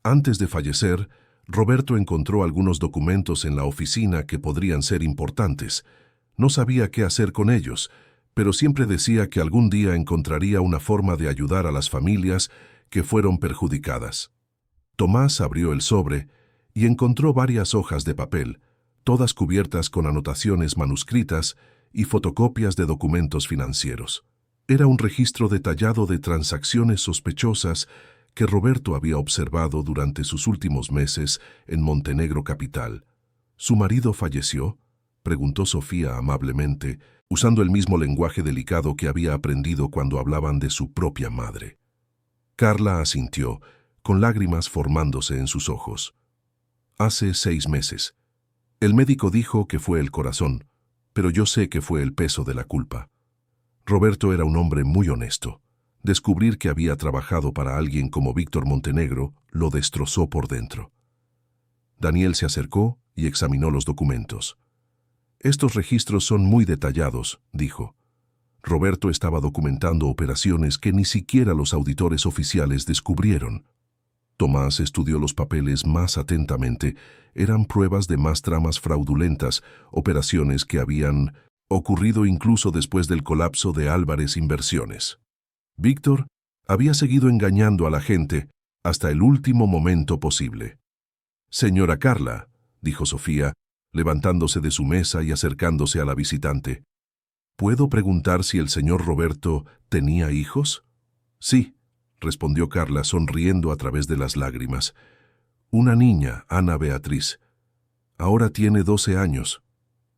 A: Antes de fallecer, Roberto encontró algunos documentos en la oficina que podrían ser importantes. No sabía qué hacer con ellos, pero siempre decía que algún día encontraría una forma de ayudar a las familias que fueron perjudicadas. Tomás abrió el sobre y encontró varias hojas de papel, todas cubiertas con anotaciones manuscritas y fotocopias de documentos financieros. Era un registro detallado de transacciones sospechosas que Roberto había observado durante sus últimos meses en Montenegro Capital. «¿Su marido falleció?», preguntó Sofía amablemente, usando el mismo lenguaje delicado que había aprendido cuando hablaban de su propia madre. Carla asintió, con lágrimas formándose en sus ojos. «Hace 6 meses. El médico dijo que fue el corazón, pero yo sé que fue el peso de la culpa. Roberto era un hombre muy honesto. Descubrir que había trabajado para alguien como Víctor Montenegro lo destrozó por dentro». Daniel se acercó y examinó los documentos. «Estos registros son muy detallados», dijo. «Roberto estaba documentando operaciones que ni siquiera los auditores oficiales descubrieron». Tomás estudió los papeles más atentamente. Eran pruebas de más tramas fraudulentas, operaciones que habían ocurrido incluso después del colapso de Álvarez Inversiones. Víctor había seguido engañando a la gente hasta el último momento posible. «Señora Carla», dijo Sofía, levantándose de su mesa y acercándose a la visitante, «¿puedo preguntar si el señor Roberto tenía hijos?» «Sí», respondió Carla sonriendo a través de las lágrimas. «Una niña, Ana Beatriz. Ahora tiene 12 años».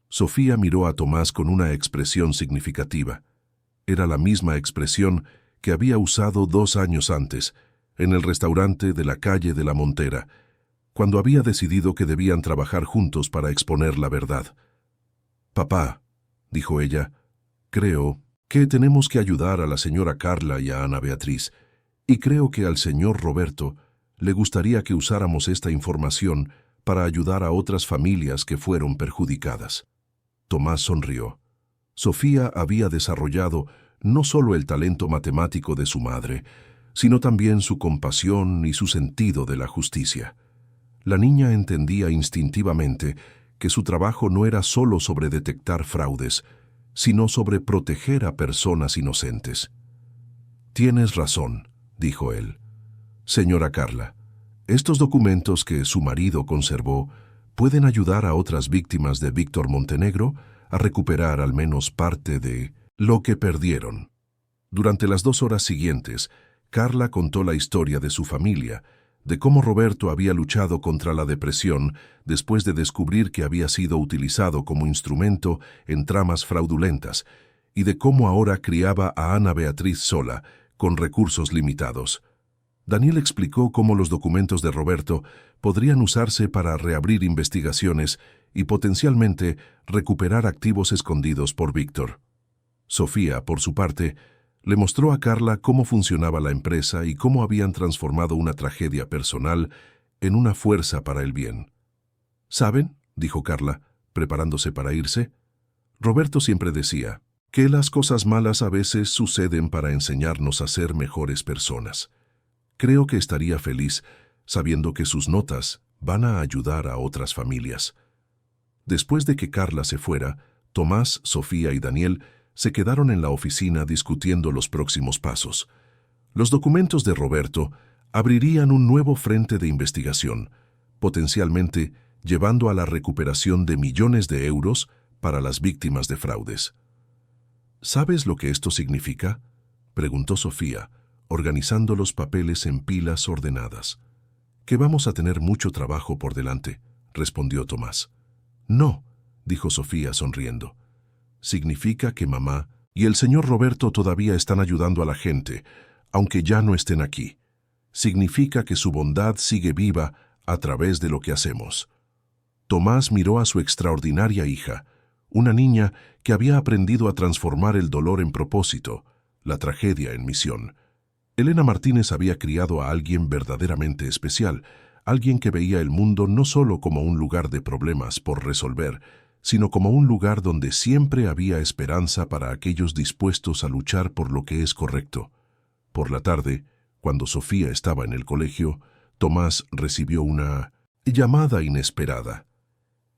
A: Sofía miró a Tomás con una expresión significativa. Era la misma expresión que había usado 2 años antes, en el restaurante de la calle de la Montera, cuando había decidido que debían trabajar juntos para exponer la verdad. «Papá», dijo ella, «creo que tenemos que ayudar a la señora Carla y a Ana Beatriz, y creo que al señor Roberto le gustaría que usáramos esta información para ayudar a otras familias que fueron perjudicadas». Tomás sonrió. Sofía había desarrollado no solo el talento matemático de su madre, sino también su compasión y su sentido de la justicia. La niña entendía instintivamente que su trabajo no era solo sobre detectar fraudes, sino sobre proteger a personas inocentes. «Tienes razón», dijo él. «Señora Carla, estos documentos que su marido conservó pueden ayudar a otras víctimas de Víctor Montenegro a recuperar al menos parte de lo que perdieron». Durante las 2 horas siguientes, Carla contó la historia de su familia, de cómo Roberto había luchado contra la depresión después de descubrir que había sido utilizado como instrumento en tramas fraudulentas, y de cómo ahora criaba a Ana Beatriz sola, con recursos limitados. Daniel explicó cómo los documentos de Roberto podrían usarse para reabrir investigaciones y potencialmente recuperar activos escondidos por Víctor. Sofía, por su parte, le mostró a Carla cómo funcionaba la empresa y cómo habían transformado una tragedia personal en una fuerza para el bien. «¿Saben?», dijo Carla, preparándose para irse. «Roberto siempre decía que las cosas malas a veces suceden para enseñarnos a ser mejores personas. Creo que estaría feliz sabiendo que sus notas van a ayudar a otras familias. Después de que Carla se fuera, Tomás, Sofía y Daniel se quedaron en la oficina discutiendo los próximos pasos. Los documentos de Roberto abrirían un nuevo frente de investigación, potencialmente llevando a la recuperación de millones de euros para las víctimas de fraudes. ¿Sabes lo que esto significa?, preguntó Sofía, organizando los papeles en pilas ordenadas. Que vamos a tener mucho trabajo por delante, respondió Tomás. No, dijo Sofía sonriendo. Significa que mamá y el señor Roberto todavía están ayudando a la gente, aunque ya no estén aquí. Significa que su bondad sigue viva a través de lo que hacemos. Tomás miró a su extraordinaria hija, una niña que había aprendido a transformar el dolor en propósito, la tragedia en misión. Elena Martínez había criado a alguien verdaderamente especial, alguien que veía el mundo no solo como un lugar de problemas por resolver, sino como un lugar donde siempre había esperanza para aquellos dispuestos a luchar por lo que es correcto. Por la tarde, cuando Sofía estaba en el colegio, Tomás recibió una llamada inesperada.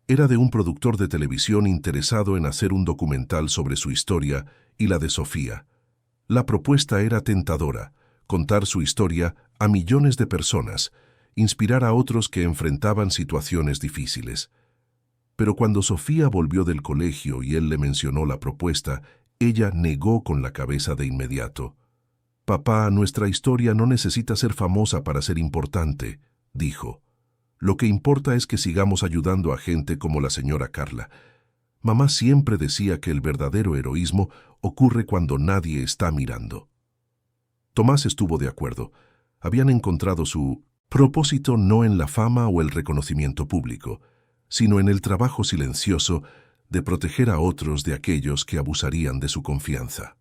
A: Era de un productor de televisión interesado en hacer un documental sobre su historia y la de Sofía. La propuesta era tentadora: contar su historia a millones de personas, inspirar a otros que enfrentaban situaciones difíciles. Pero cuando Sofía volvió del colegio y él le mencionó la propuesta, ella negó con la cabeza de inmediato. «Papá, nuestra historia no necesita ser famosa para ser importante», dijo. «Lo que importa es que sigamos ayudando a gente como la señora Carla. Mamá siempre decía que el verdadero heroísmo ocurre cuando nadie está mirando». Tomás estuvo de acuerdo. Habían encontrado su propósito no en la fama o el reconocimiento público, sino en el trabajo silencioso de proteger a otros de aquellos que abusarían de su confianza.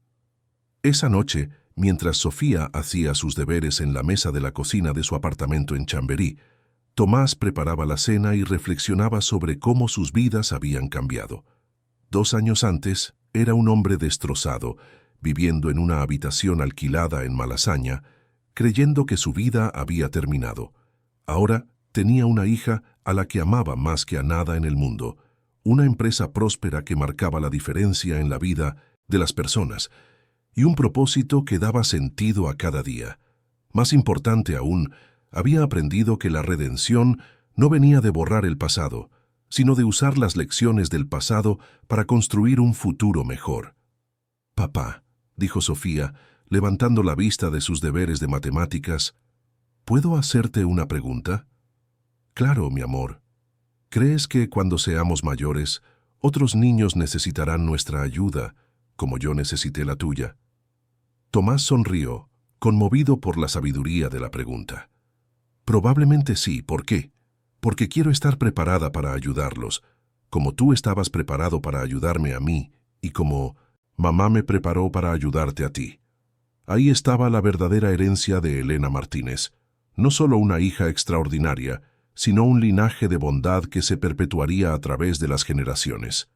A: Esa noche, mientras Sofía hacía sus deberes en la mesa de la cocina de su apartamento en Chamberí, Tomás preparaba la cena y reflexionaba sobre cómo sus vidas habían cambiado. 2 años antes, era un hombre destrozado, viviendo en una habitación alquilada en Malasaña, creyendo que su vida había terminado. Ahora tenía una hija a la que amaba más que a nada en el mundo, una empresa próspera que marcaba la diferencia en la vida de las personas, y un propósito que daba sentido a cada día. Más importante aún, había aprendido que la redención no venía de borrar el pasado, sino de usar las lecciones del pasado para construir un futuro mejor. «Papá», dijo Sofía, levantando la vista de sus deberes de matemáticas, «¿puedo hacerte una pregunta?» «Claro, mi amor. ¿Crees que cuando seamos mayores, otros niños necesitarán nuestra ayuda, como yo necesité la tuya?» Tomás sonrió, conmovido por la sabiduría de la pregunta. «Probablemente sí. ¿Por qué? Porque quiero estar preparada para ayudarlos, como tú estabas preparado para ayudarme a mí y como mamá me preparó para ayudarte a ti». Ahí estaba la verdadera herencia de Elena Martínez, no solo una hija extraordinaria, sino un linaje de bondad que se perpetuaría a través de las generaciones.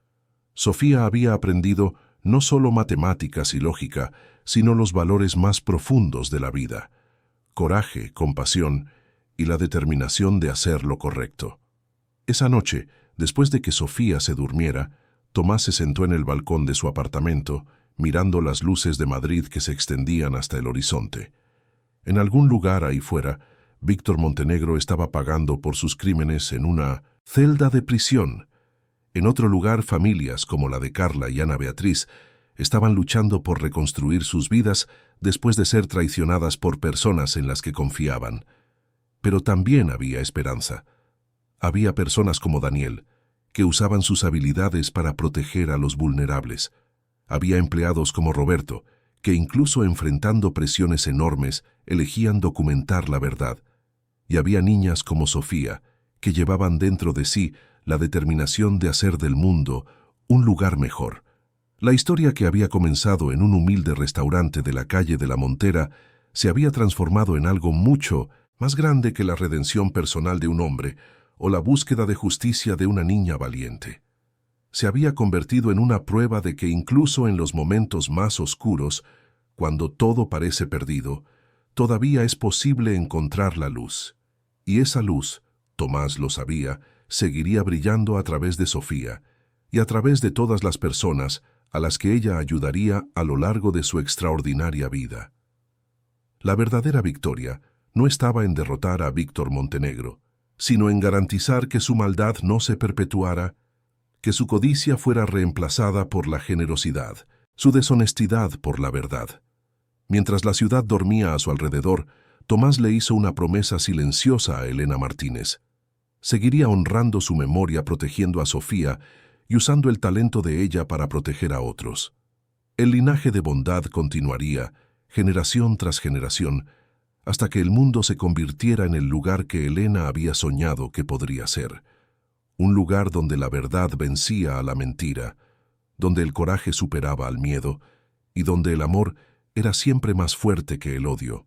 A: Sofía había aprendido no solo matemáticas y lógica, sino los valores más profundos de la vida: coraje, compasión y la determinación de hacer lo correcto. Esa noche, después de que Sofía se durmiera, Tomás se sentó en el balcón de su apartamento, mirando las luces de Madrid que se extendían hasta el horizonte. En algún lugar ahí fuera, Víctor Montenegro estaba pagando por sus crímenes en una celda de prisión. En otro lugar, familias como la de Carla y Ana Beatriz estaban luchando por reconstruir sus vidas después de ser traicionadas por personas en las que confiaban. Pero también había esperanza. Había personas como Daniel, que usaban sus habilidades para proteger a los vulnerables. Había empleados como Roberto, que incluso enfrentando presiones enormes, elegían documentar la verdad. Y había niñas como Sofía, que llevaban dentro de sí la determinación de hacer del mundo un lugar mejor. La historia, que había comenzado en un humilde restaurante de la calle de la Montera, se había transformado en algo mucho más grande que la redención personal de un hombre o la búsqueda de justicia de una niña valiente. Se había convertido en una prueba de que incluso en los momentos más oscuros, cuando todo parece perdido, todavía es posible encontrar la luz. Y esa luz, Tomás lo sabía, seguiría brillando a través de Sofía y a través de todas las personas a las que ella ayudaría a lo largo de su extraordinaria vida. La verdadera victoria no estaba en derrotar a Víctor Montenegro, sino en garantizar que su maldad no se perpetuara, que su codicia fuera reemplazada por la generosidad, su deshonestidad por la verdad. Mientras la ciudad dormía a su alrededor, Tomás le hizo una promesa silenciosa a Elena Martínez. Seguiría honrando su memoria protegiendo a Sofía y usando el talento de ella para proteger a otros. El linaje de bondad continuaría, generación tras generación, hasta que el mundo se convirtiera en el lugar que Elena había soñado que podría ser. Un lugar donde la verdad vencía a la mentira, donde el coraje superaba al miedo y donde el amor era siempre más fuerte que el odio.